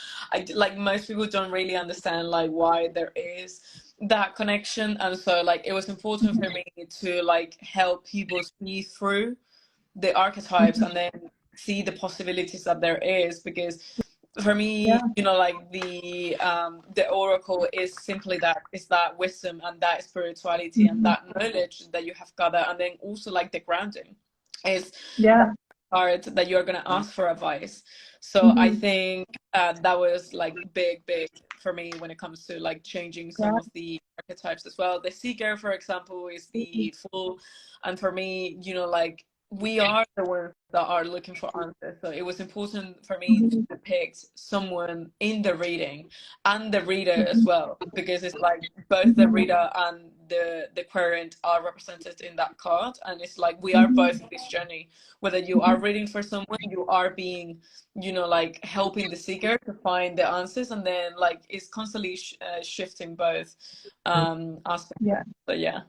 Like most people don't really understand like why there is that connection. And so like it was important for me to like help people see through the archetypes and then see the possibilities that there is, because for me, like the oracle is simply that, is that wisdom and that spirituality and that knowledge that you have gathered, and then also like the grounding is card that you're gonna ask for advice. So I think that was like big for me when it comes to like changing some Yeah. of the archetypes as well. The seeker, for example, is the fool, and for me, you know, like we are the ones that are looking for answers. So it was important for me to depict someone in the reading and the reader as well, because it's like both the reader and the querent are represented in that card, and it's like we are both in this journey. Whether you are reading for someone, you are being, you know, like helping the seeker to find the answers, and then like it's constantly shifting both aspects. Yeah. So yeah.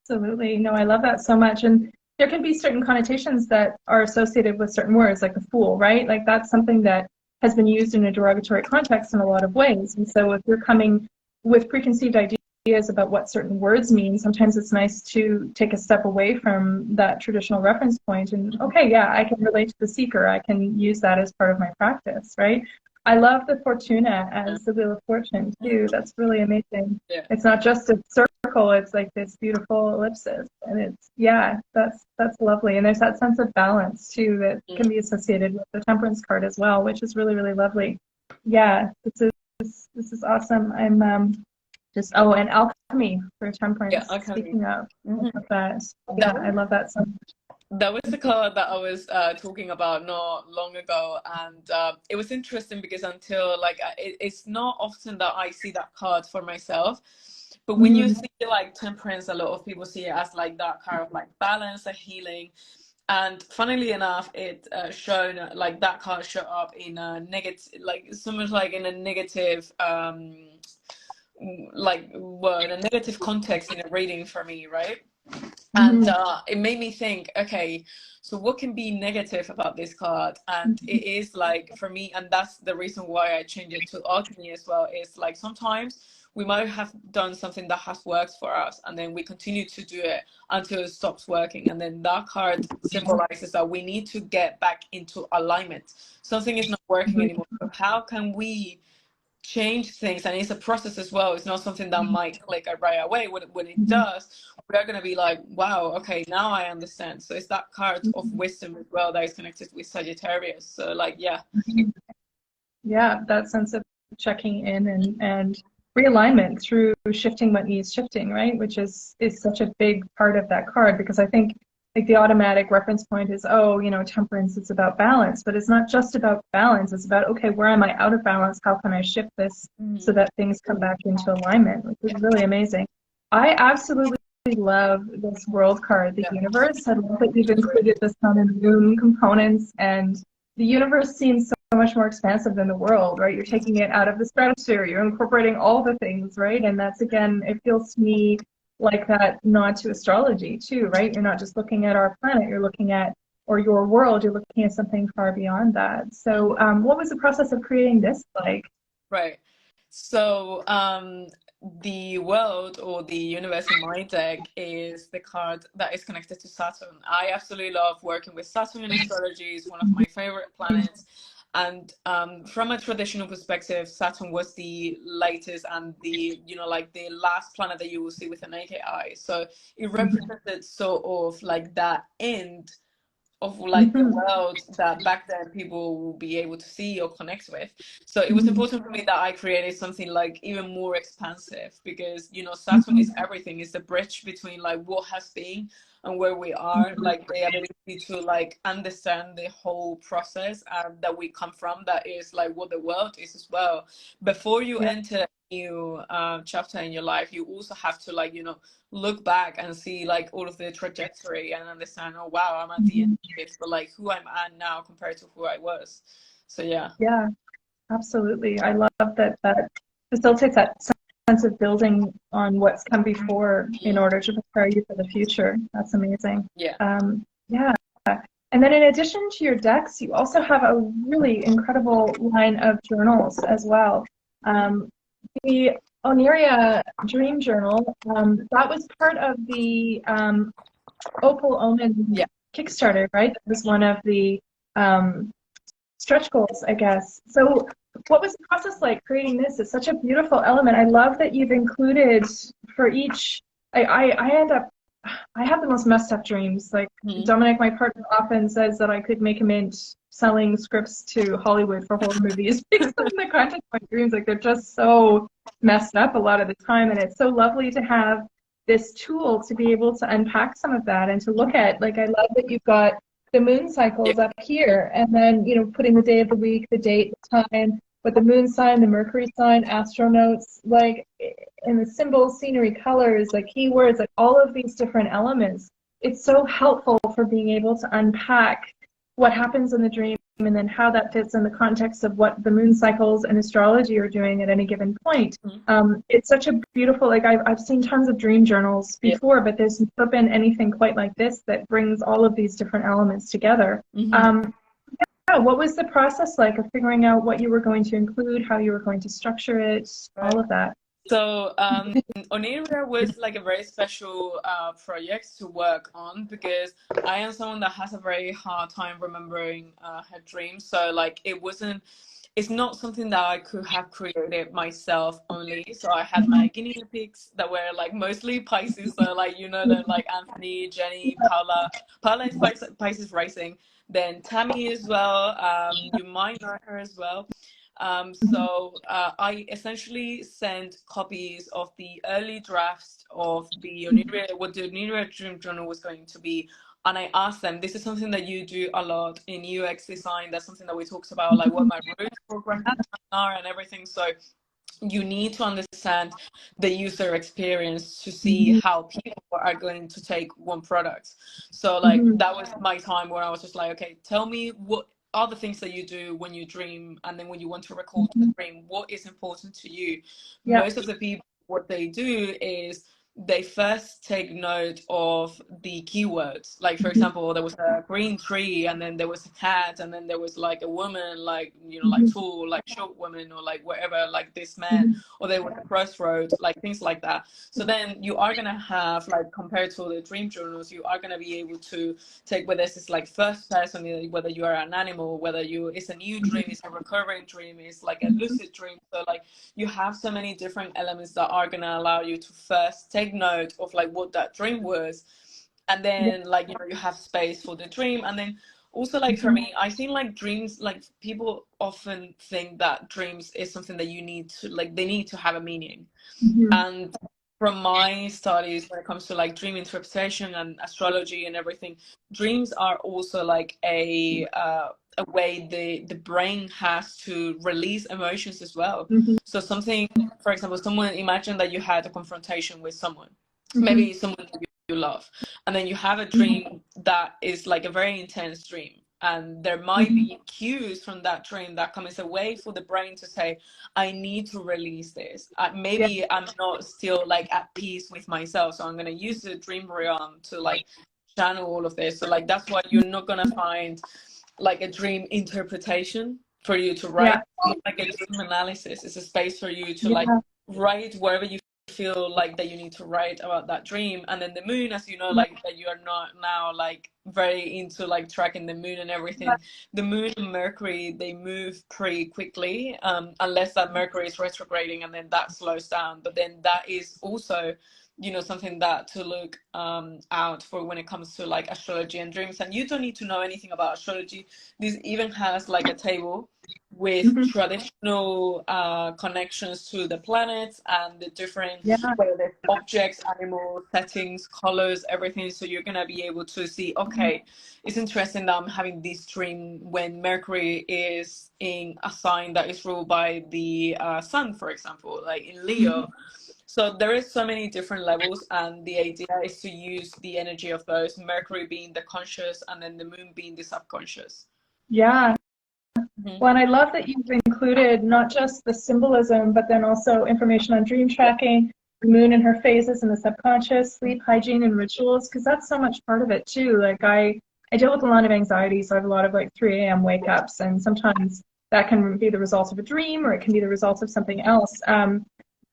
Absolutely. No, I love that so much. And there can be certain connotations that are associated with certain words, like the fool, right? Like that's something that has been used in a derogatory context in a lot of ways. And so if you're coming with preconceived ideas about what certain words mean, sometimes it's nice to take a step away from that traditional reference point and, okay, yeah, I can relate to the seeker. I can use that as part of my practice, right? I love the Fortuna as the Wheel of Fortune too. That's really amazing. Yeah. It's not just a circle, it's like this beautiful ellipsis. And it's, yeah, that's lovely. And there's that sense of balance too that can be associated with the Temperance card as well, which is really, really lovely. Yeah, this is awesome. I'm just, oh, and alchemy for Temperance. Yeah, alchemy. Speaking of that, yeah, I love that so much. That was the card that I was talking about not long ago, and it was interesting because until like it's not often that I see that card for myself, but when you see like Temperance, a lot of people see it as like that kind of like balance, a healing, and funnily enough, it shown like that card showed up in a negative, like so much like in a negative like well in a negative context in a reading for me, right? And it made me think, okay, so what can be negative about this card? And it is like for me, and that's the reason why I changed it to alchemy as well, is like sometimes we might have done something that has worked for us, and then we continue to do it until it stops working, and then that card symbolizes that we need to get back into alignment. Something is not working anymore. So how can we change things? And it's a process as well. It's not something that might click right away. When it does, we're going to be like, wow, okay, now I understand. So it's that card of wisdom as well that is connected with Sagittarius. So like, yeah. Yeah, that sense of checking in and realignment through shifting what needs shifting, right? Which is such a big part of that card, because I think like the automatic reference point is, oh, you know, Temperance, it's about balance, but it's not just about balance. It's about, okay, where am I out of balance? How can I shift this so that things come back into alignment, which is really amazing. I absolutely love this world card, the universe. I love that you've included the sun and moon components, and the universe seems so much more expansive than the world, right? You're taking it out of the stratosphere, you're incorporating all the things, right? And that's, again, it feels to me like that nod to astrology too, right? You're not just looking at our planet, you're looking at, or your world, you're looking at something far beyond that. So what was the process of creating this like? Right. So the world or the universe in my deck is the card that is connected to Saturn. I absolutely love working with Saturn in astrology. It's one of my favorite planets. And from a traditional perspective, Saturn was the latest and the, you know, like the last planet that you will see with a naked eye. So it represented sort of like that end of like the world that back then people will be able to see or connect with. So it was important for me that I created something like even more expansive, because you know Saturn is everything. It's the bridge between like what has been and where we are, like the ability to like understand the whole process that we come from, that is like what the world is as well. Before you enter a new chapter in your life, you also have to like, you know, look back and see like all of the trajectory and understand, oh wow, I'm at the end of it, but like who I'm at now compared to who I was. So yeah. Yeah, absolutely. I love that facilitates that sense of building on what's come before in order to prepare you for the future. That's amazing. Yeah. Yeah. And then in addition to your decks, you also have a really incredible line of journals as well. The Oneria Dream Journal, that was part of the Opal Omen Kickstarter, right? That was one of the stretch goals, I guess. So what was the process like creating this? It's such a beautiful element. I love that you've included for each, I end up I have the most messed up dreams. Like Mhm. Dominic, my partner, often says that I could make a mint selling scripts to Hollywood for horror movies based on the content of my dreams. Like they're just so messed up a lot of the time, and it's so lovely to have this tool to be able to unpack some of that and to look at. Like I love that you've got the moon Yeah. cycles up here, and then putting the day of the week, the date, the time, but the moon sign, the Mercury sign, astro notes, like and the symbols, scenery, colors, like keywords, like all of these different elements. It's so helpful for being able to unpack what happens in the dream and then how that fits in the context of what the moon cycles and astrology are doing at any given point. Mhm. It's such a beautiful, like I've seen tons of dream journals Yeah. before, but there's never been anything quite like this that brings all of these different elements together. Mhm. Yeah, what was the process like of figuring out what you were going to include, how you were going to structure it, Right. all of that? So Oniria was like a very special project to work on because I am someone that has a very hard time remembering her dreams. So like it's not something that I could have created myself only. So I had my guinea pigs that were like mostly Pisces. So like them like Anthony, Jenny, Paula. Paula is Pisces rising. Then Tammy as well. You might know her as well. I essentially sent copies of the early drafts of what the Oniria Dream Journal was going to be. And I asked them, this is something that you do a lot in UX design. That's something that we talked about, like what my roots program are and everything. So you need to understand the user experience to see how people are going to take one product. So like Mhm. that was my time where I was just like, okay, tell me what are the things that you do when you dream, and then when you want to record a dream, what is important to you? Yeah. Most of the people, what they do is they first take note of the keywords. Like for example, there was a green tree, and then there was a cat, and then there was like a woman, like like tall, like short woman, or like whatever, like this man, or there was a crossroad, like things like that. So then you are gonna have, like, compared to the dream journals, you are gonna be able to take whether this is like first person, whether you are an animal, whether it's a new dream, it's a recurring dream, it's like a lucid dream. So like you have so many different elements that are gonna allow you to first take note of like what that dream was, and then like you have space for the dream. And then also, like for me, I think like dreams, like people often think that dreams is something that you need to, like, they need to have a meaning. And from my studies, when it comes to like dream interpretation and astrology and everything, dreams are also like a way the brain has to release emotions as well. So something, for example, someone, imagine that you had a confrontation with someone, maybe someone that you love, and then you have a dream that is like a very intense dream, and there might be cues from that dream that comes a way for the brain to say, I need to release this. Yeah. Maybe I'm not still like at peace with myself, so I'm gonna use the dream realm to like channel all of this. So like that's why you're not gonna find like a dream interpretation for you to Yeah. write. It's not like a dream analysis. It's a space for you to like Yeah. write wherever you feel like that you need to write about that dream. And then the moon, as you know, like that you are not now like very into like tracking the moon and everything. The moon and Mercury, they move pretty quickly, unless that Mercury is retrograding, and then that slows down. But then that is also something that to look out for when it comes to like astrology and dreams. And you don't need to know anything about astrology. This even has like a table with traditional connections to the planets and the different, Yeah. whether there's objects, animals, settings, colors, everything. So you're gonna be able to see, okay, it's interesting that I'm having this dream when Mercury is in a sign that is ruled by the sun, for example, like in Leo. So there is so many different levels, and the idea is to use the energy of those, Mercury being the conscious and then the moon being the subconscious. Yeah. Mhm. Well, and I love that you've included not just the symbolism, but then also information on dream tracking, the moon and her phases and the subconscious, sleep hygiene and rituals, because that's so much part of it too. Like I deal with a lot of anxiety, so I have a lot of like 3 a.m. wake ups, and sometimes that can be the result of a dream or it can be the result of something else.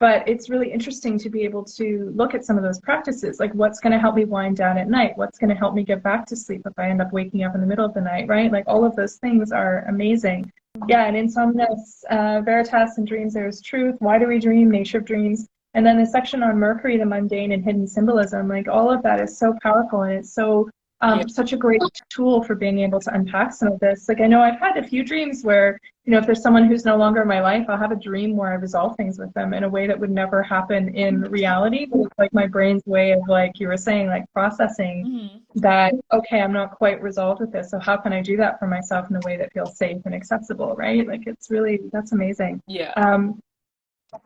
But it's really interesting to be able to look at some of those practices, like what's going to help me wind down at night, what's going to help me get back to sleep if I end up waking up in the middle of the night, right? Like all of those things are amazing. Yeah, and Insomnus, Veritas, and Dreams There Is Truth, Why Do We Dream, Nature of Dreams. And then the section on Mercury, the mundane and hidden symbolism, like all of that is so powerful, and it's so Yeah. such a great tool for being able to unpack some of this. Like I know I've had a few dreams where, you know, if there's someone who's no longer in my life, I'll have a dream where I resolve things with them in a way that would never happen in reality. But it's like my brain's way of, like you were saying, like processing that, okay, I'm not quite resolved with this. So how can I do that for myself in a way that feels safe and accessible, right? Like it's really, that's amazing. Yeah.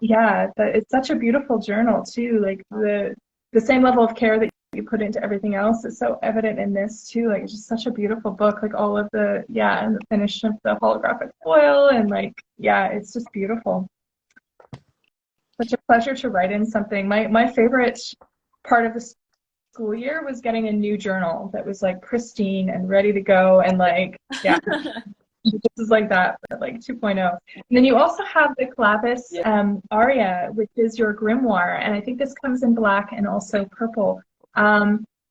Yeah, it's such a beautiful journal too. Like the same level of care that you put into everything else is so evident in this too. Like it's just such a beautiful book. Like all of the, yeah, and the finish of the holographic foil, and like, yeah, it's just beautiful. Such a pleasure to write in something. My favorite part of the school year was getting a new journal that was like pristine and ready to go, and like, yeah. This is like that, but like 2.0. And then you also have the Clavis Aria, which is your grimoire, and I think this comes in black and also purple.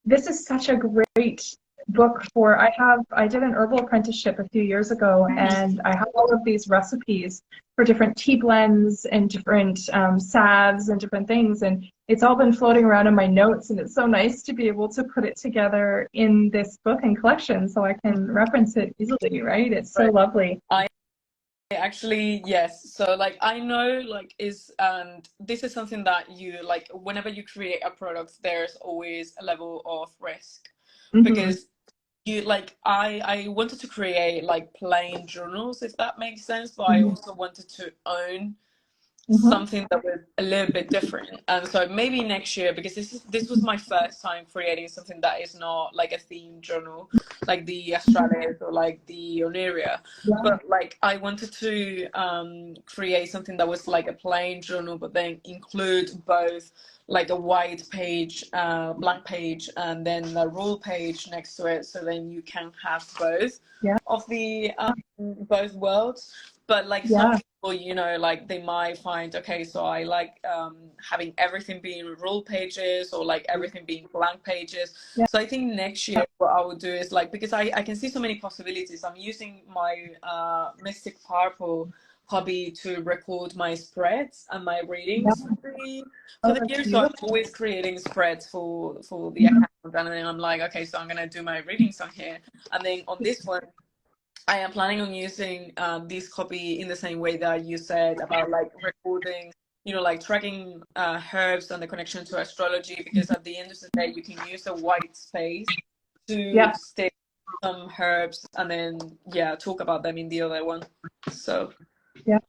This is such a great book for, I did an herbal apprenticeship a few years ago, and I have all of these recipes for different tea blends and different salves and different things, and it's all been floating around in my notes, and it's so nice to be able to put it together in this book and collection so I can reference it easily, right? It's so lovely. Actually, yes. So like I know like and this is something that you like whenever you create a product, there's always a level of risk because you like I wanted to create like plain journals, if that makes sense, but I also wanted to own something that was a little bit different. And so maybe next year, because this was my first time creating something that is not like a theme journal like the Astralis or like the Oneria, but like I wanted to create something that was like a plain journal but then include both like a white page, blank page, and then a rule page next to it, so then you can have both of the both worlds. But like some people, you know, like they might find, okay, so I like having everything being rule pages or like everything being blank pages. So I think next year what I will do is like, because I can see so many possibilities. I'm using my Mystic Purple hobby to record my spreads and my readings for the year. So I'm always creating spreads for the account, and then I'm like, okay, so I'm gonna do my readings on here, and then on this one I am planning on using this copy in the same way that you said about like recording, you know, like tracking herbs and the connection to astrology, because at the end of the day, you can use a white space to stick some herbs and then, talk about them in the other one. So. Yeah,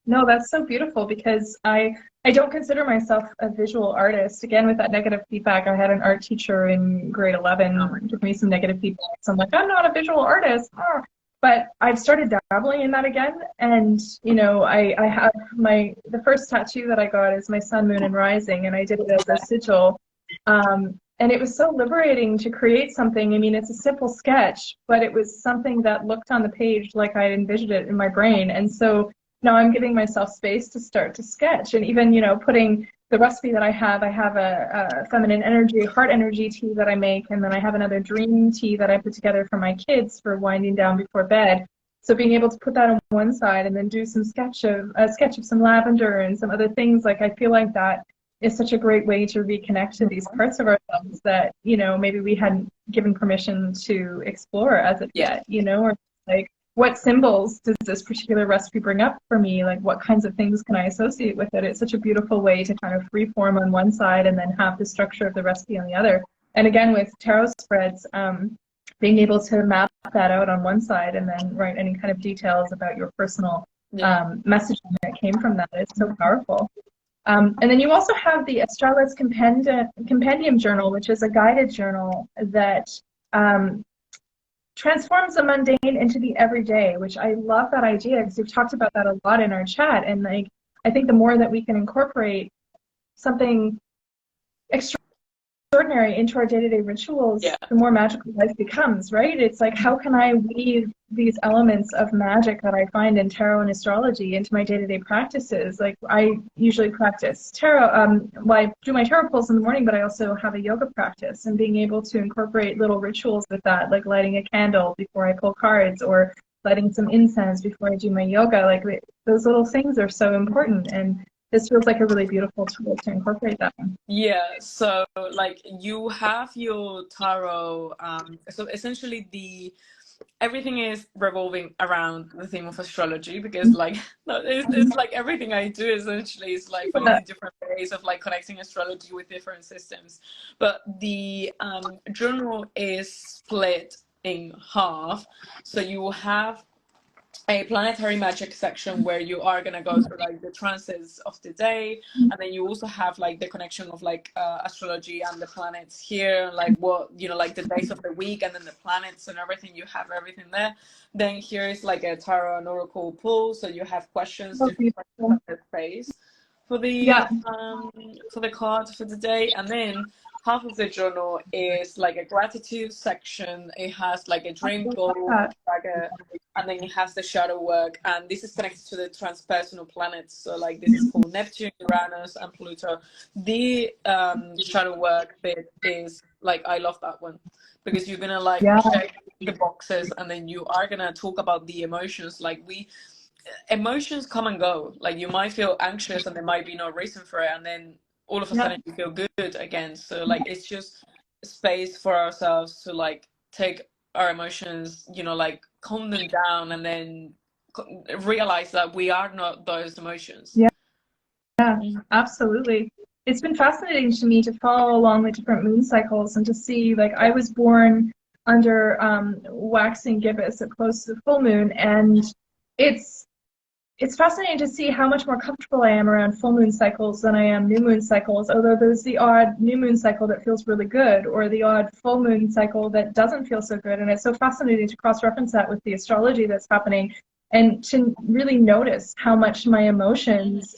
no, that's so beautiful, because I don't consider myself a visual artist. Again, with that negative feedback, I had an art teacher in grade 11 give me some negative feedback. So I'm like, I'm not a visual artist. Oh. But I've started dabbling in that again, and you know, I have the first tattoo that I got is my sun, moon, and rising, and I did it as a sigil, and it was so liberating to create something. I mean, it's a simple sketch, but it was something that looked on the page like I envisioned it in my brain, and so now I'm giving myself space to start to sketch, and even, you know, putting the recipe that I have a feminine energy, heart energy tea that I make, and then I have another dream tea that I put together for my kids for winding down before bed. So being able to put that on one side and then do some sketch of some lavender and some other things, like I feel like that is such a great way to reconnect to these parts of ourselves that, you know, maybe we hadn't given permission to explore as of yet, you know, or like, what symbols does this particular recipe bring up for me? Like, what kinds of things can I associate with it? It's such a beautiful way to kind of freeform on one side and then have the structure of the recipe on the other. And again, with tarot spreads, being able to map that out on one side and then write any kind of details about your personal messaging that came from that is so powerful. And then you also have the Astralis Compendium Journal, which is a guided journal that transforms the mundane into the everyday, which I love that idea, because we've talked about that a lot in our chat. And like, I think the more that we can incorporate something extraordinary into our day-to-day rituals, the more magical life becomes, right? It's like, how can I weave these elements of magic that I find in tarot and astrology into my day-to-day practices? Like, I usually practice tarot, well, I do my tarot pulls in the morning, but I also have a yoga practice, and being able to incorporate little rituals with that, like lighting a candle before I pull cards, or lighting some incense before I do my yoga, like those little things are so important. And this feels like a really beautiful tool to incorporate that. Yeah, so like you have your tarot, so essentially everything is revolving around the theme of astrology, because like no, it's like everything I do essentially is like finding different ways of like connecting astrology with different systems. But the journal is split in half, so you will have a planetary magic section where you are going to go through like the transits of the day, and then you also have like the connection of like astrology and the planets here, like what, you know, like the days of the week, and then the planets and everything, you have everything there. Then here is like a tarot and oracle pull, so you have questions, different questions that face for the cards for the day. And then half of the journal is like a gratitude section. It has like a dream board, and then it has the shadow work, and this is connected to the transpersonal planets. So like this is called Neptune, Uranus, and Pluto. The shadow work bit is like, I love that one, because you're gonna like check the boxes, and then you are gonna talk about the emotions. Like emotions come and go. Like you might feel anxious and there might be no reason for it, and then all of a sudden you feel good again. So like it's just space for ourselves to like take our emotions, you know, like calm them down, and then realize that we are not those emotions. Yeah, absolutely. It's been fascinating to me to follow along the different moon cycles and to see, like, I was born under waxing gibbous at close to the full moon, and it's fascinating to see how much more comfortable I am around full moon cycles than I am new moon cycles, although there's the odd new moon cycle that feels really good, or the odd full moon cycle that doesn't feel so good. And it's so fascinating to cross-reference that with the astrology that's happening, and to really notice how much my emotions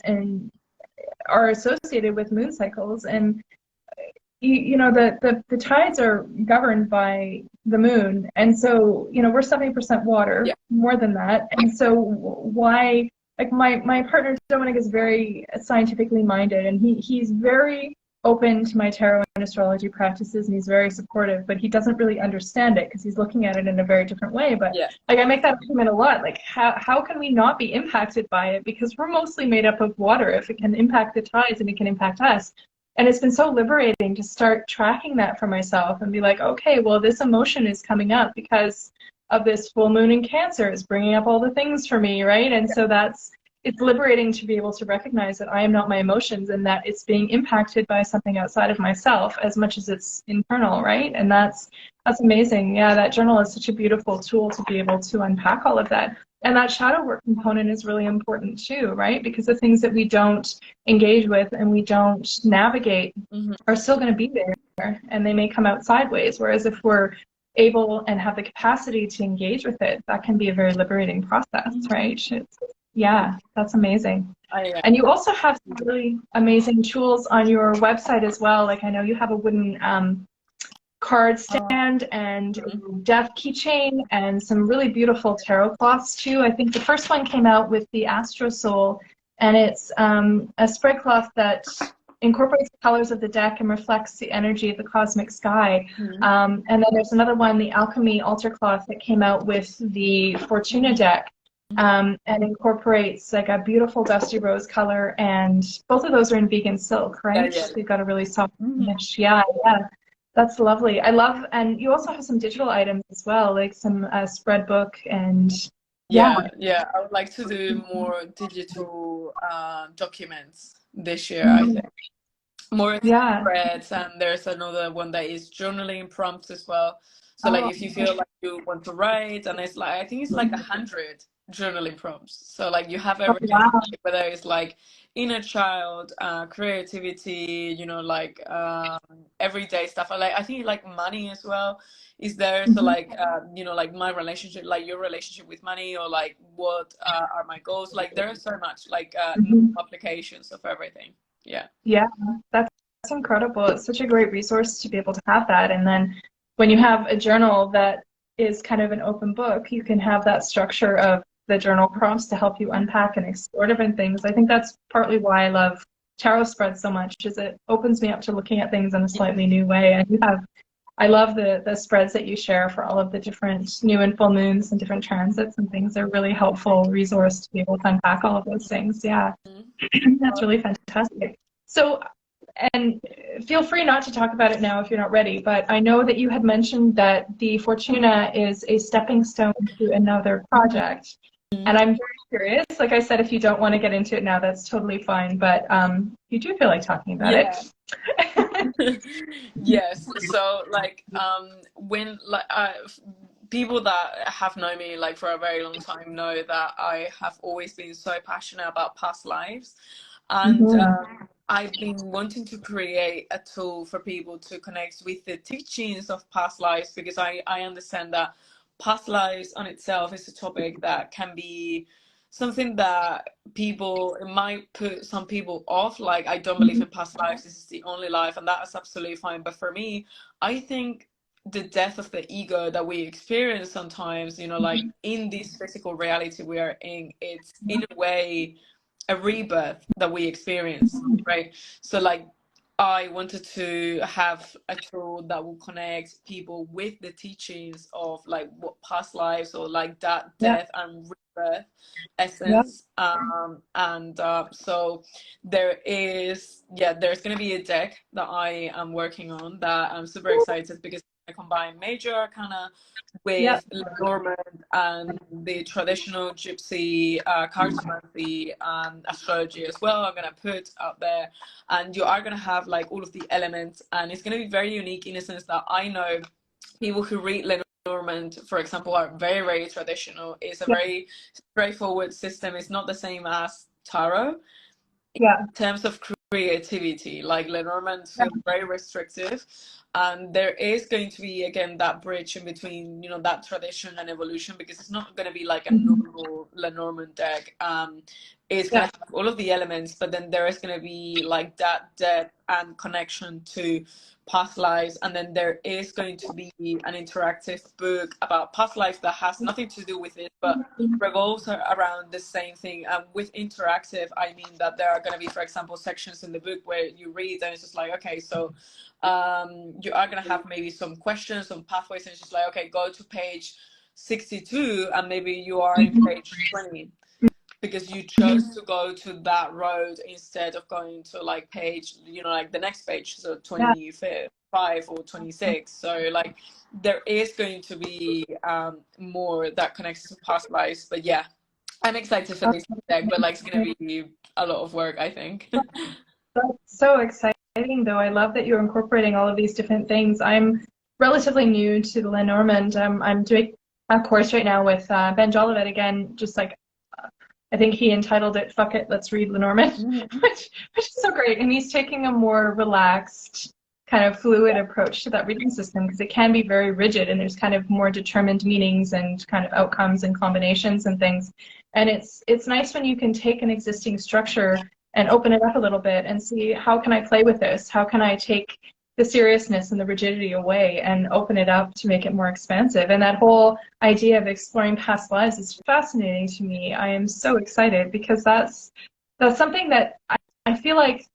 are associated with moon cycles. And you know, the tides are governed by the moon, and so, you know, we're 70% water, more than that. And so why, like, my partner Dominic is very scientifically minded, and he's very open to my tarot and astrology practices, and he's very supportive, but he doesn't really understand it because he's looking at it in a very different way. But like, I make that argument a lot, like, how can we not be impacted by it, because we're mostly made up of water. If it can impact the tides, and it can impact us. And it's been so liberating to start tracking that for myself and be like, okay, well, this emotion is coming up because of this full moon in Cancer is bringing up all the things for me, right? And so it's liberating to be able to recognize that I am not my emotions, and that it's being impacted by something outside of myself as much as it's internal, right? And that's amazing. Yeah, that journal is such a beautiful tool to be able to unpack all of that. And that shadow work component is really important too, right? Because the things that we don't engage with and we don't navigate are still going to be there, and they may come out sideways. Whereas if we're able and have the capacity to engage with it, that can be a very liberating process, right? Yeah, that's amazing. And you also have some really amazing tools on your website as well. Like, I know you have a wooden card stand and death keychain and some really beautiful tarot cloths too. I think the first one came out with the Astro Soul, and it's a spread cloth that incorporates the colors of the deck and reflects the energy of the cosmic sky. And then there's another one, the Alchemy altar cloth, that came out with the Fortuna deck, and incorporates like a beautiful dusty rose color, and both of those are in vegan silk, right? They've got a really soft finish. Yeah. That's lovely. I love, and you also have some digital items as well, like some spread book and I would like to do more digital documents this year. I think more spreads, and there's another one that is journaling prompts as well. So like, if you feel like you want to write, and it's like, I think it's like 100 journaling prompts. So like, you have everything, whether it's like inner child, creativity, you know, like everyday stuff. Like, I think like money as well is there. So like, you know, like my relationship, like your relationship with money, or like what are my goals. Like, there's so much like applications of everything. Yeah, that's incredible. It's such a great resource to be able to have that. And then when you have a journal that is kind of an open book, you can have that structure of the journal prompts to help you unpack and explore different things. I think that's partly why I love tarot spreads so much, is it opens me up to looking at things in a slightly new way. And I love the spreads that you share for all of the different new and full moons and different transits and things. They're really helpful resource to be able to unpack all of those things. Yeah. That's really fantastic. So, and feel free not to talk about it now if you're not ready, but I know that you had mentioned that the Fortuna is a stepping stone to another project. And I'm very curious. Like I said, if you don't want to get into it now, that's totally fine. But you do feel like talking about Yeah. it. Yes. So like when like people that have known me like for a very long time know that I have always been so passionate about past lives, and I've been wanting to create a tool for people to connect with the teachings of past lives, because I understand that past lives on itself is a topic that can be something that people, it might put some people off, like I don't believe in past lives, this is the only life, and that is absolutely fine. But for me, I think the death of the ego that we experience sometimes, you know, like in this physical reality we are in, it's in a way a rebirth that we experience, right? So like I wanted to have a tool that will connect people with the teachings of like what past lives or like that Yeah. death and rebirth Yeah. essence. And so there's going to be a deck that I am working on that I'm super excited, because I combine major arcana Yeah. with Lenormand and the traditional gypsy cartomancy and astrology as well. I'm going to put out there, and you are going to have like all of the elements, and it's going to be very unique in a sense that I know people who read Lenormand, for example, are very, very traditional. It's a very straightforward system. It's not the same as tarot Yeah. in terms of creativity. Like Lenormand feels very restrictive, and there is going to be again that bridge in between, you know, that tradition and evolution, because it's not going to be like a normal Lenormand deck. It's going to have all of the elements, but then there is going to be like that depth and connection to past lives, and then there is going to be an interactive book about past lives that has nothing to do with it, but revolves around the same thing. And with interactive, I mean that there are going to be, for example, sections in the book where you read and it's just like, okay, so you are going to have maybe some questions, some pathways, and it's just like, okay, go to page 62 and maybe you are in page 20 because you chose to go to that road instead of going to like page, you know, like the next page, so 25 or 26. So like there is going to be more that connects to past lives. But yeah, I'm excited for this deck, but like it's gonna be a lot of work, I think. That's so exciting, though. I love that you're incorporating all of these different things. I'm relatively new to the Lenormand. I'm doing a course right now with Ben Jolivet again, just like I think he entitled it "Fuck It, Let's Read Lenormand," which is so great. And he's taking a more relaxed, kind of fluid approach to that reading system, because it can be very rigid and there's kind of more determined meanings and kind of outcomes and combinations and things. And it's nice when you can take an existing structure and open it up a little bit and see, how can I play with this? How can I take the seriousness and the rigidity away and open it up to make it more expansive? And that whole idea of exploring past lives is fascinating to me. I am so excited, because that's something that I feel like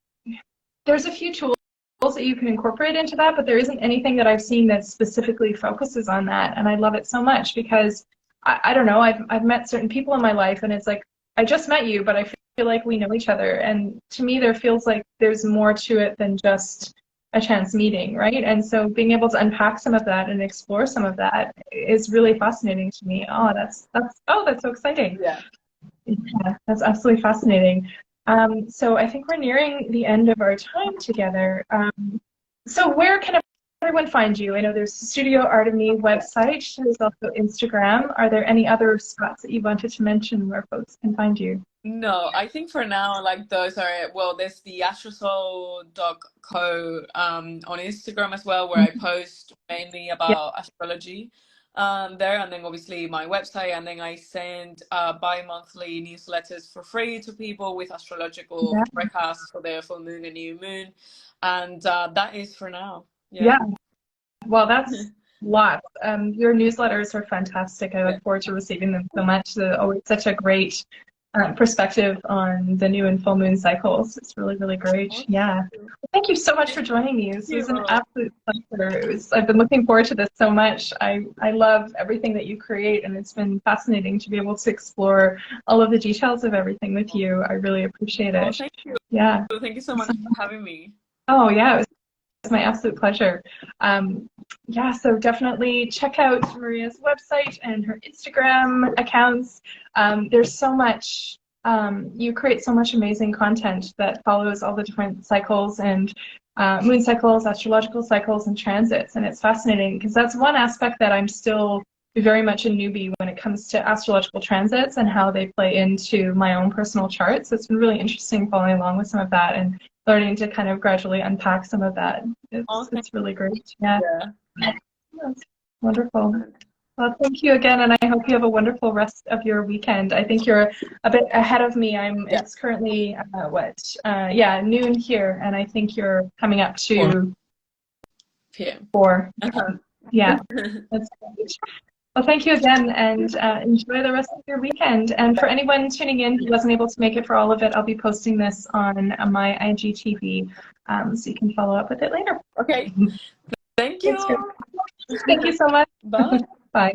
there's a few tools that you can incorporate into that, but there isn't anything that I've seen that specifically focuses on that. And I love it so much, because I don't know, I've met certain people in my life and it's like, I just met you, but I feel like we know each other. And to me, there feels like there's more to it than just a chance meeting, right? And so being able to unpack some of that and explore some of that is really fascinating to me. Oh, that's so exciting. Yeah. Yeah, that's absolutely fascinating. So I think we're nearing the end of our time together. So where can everyone find you? I know there's the Studio Art of Me website. There's also Instagram. Are there any other spots that you wanted to mention where folks can find you? No, I think for now, like those are, well, there's the astrosoul.co on Instagram as well, where I post mainly Yeah. about astrology there, and then obviously my website, and then I send bi-monthly newsletters for free to people with astrological Yeah. forecasts for their full moon and new moon, and that is for now. Yeah. Well, that's lots. Your newsletters are fantastic. I look forward to receiving them so much. They're always such a great perspective on the new and full moon cycles. It's really, really great. Yeah. Well, thank you so much for joining me. This was an absolute pleasure. I've been looking forward to this so much. I love everything that you create, and it's been fascinating to be able to explore all of the details of everything with you. I really appreciate it. Oh, thank you. Yeah. Thank you so much for having me. Oh, yeah. It's my absolute pleasure. Yeah, so definitely check out Maria's website and her Instagram accounts. There's so much, you create so much amazing content that follows all the different cycles and moon cycles, astrological cycles, and transits. And it's fascinating because that's one aspect that I'm still very much a newbie when it comes to astrological transits and how they play into my own personal charts. It's been really interesting following along with some of that and learning to kind of gradually unpack some of that. It's really great. Yeah. That's wonderful. Well, thank you again, and I hope you have a wonderful rest of your weekend. I think you're a bit ahead of me. It's currently noon here, and I think you're coming up to 4. Yeah, that's great. Well, thank you again, and enjoy the rest of your weekend. And for anyone tuning in who wasn't able to make it for all of it, I'll be posting this on my IGTV, so you can follow up with it later. Okay. Thank you. Thank you so much. Bye. Bye.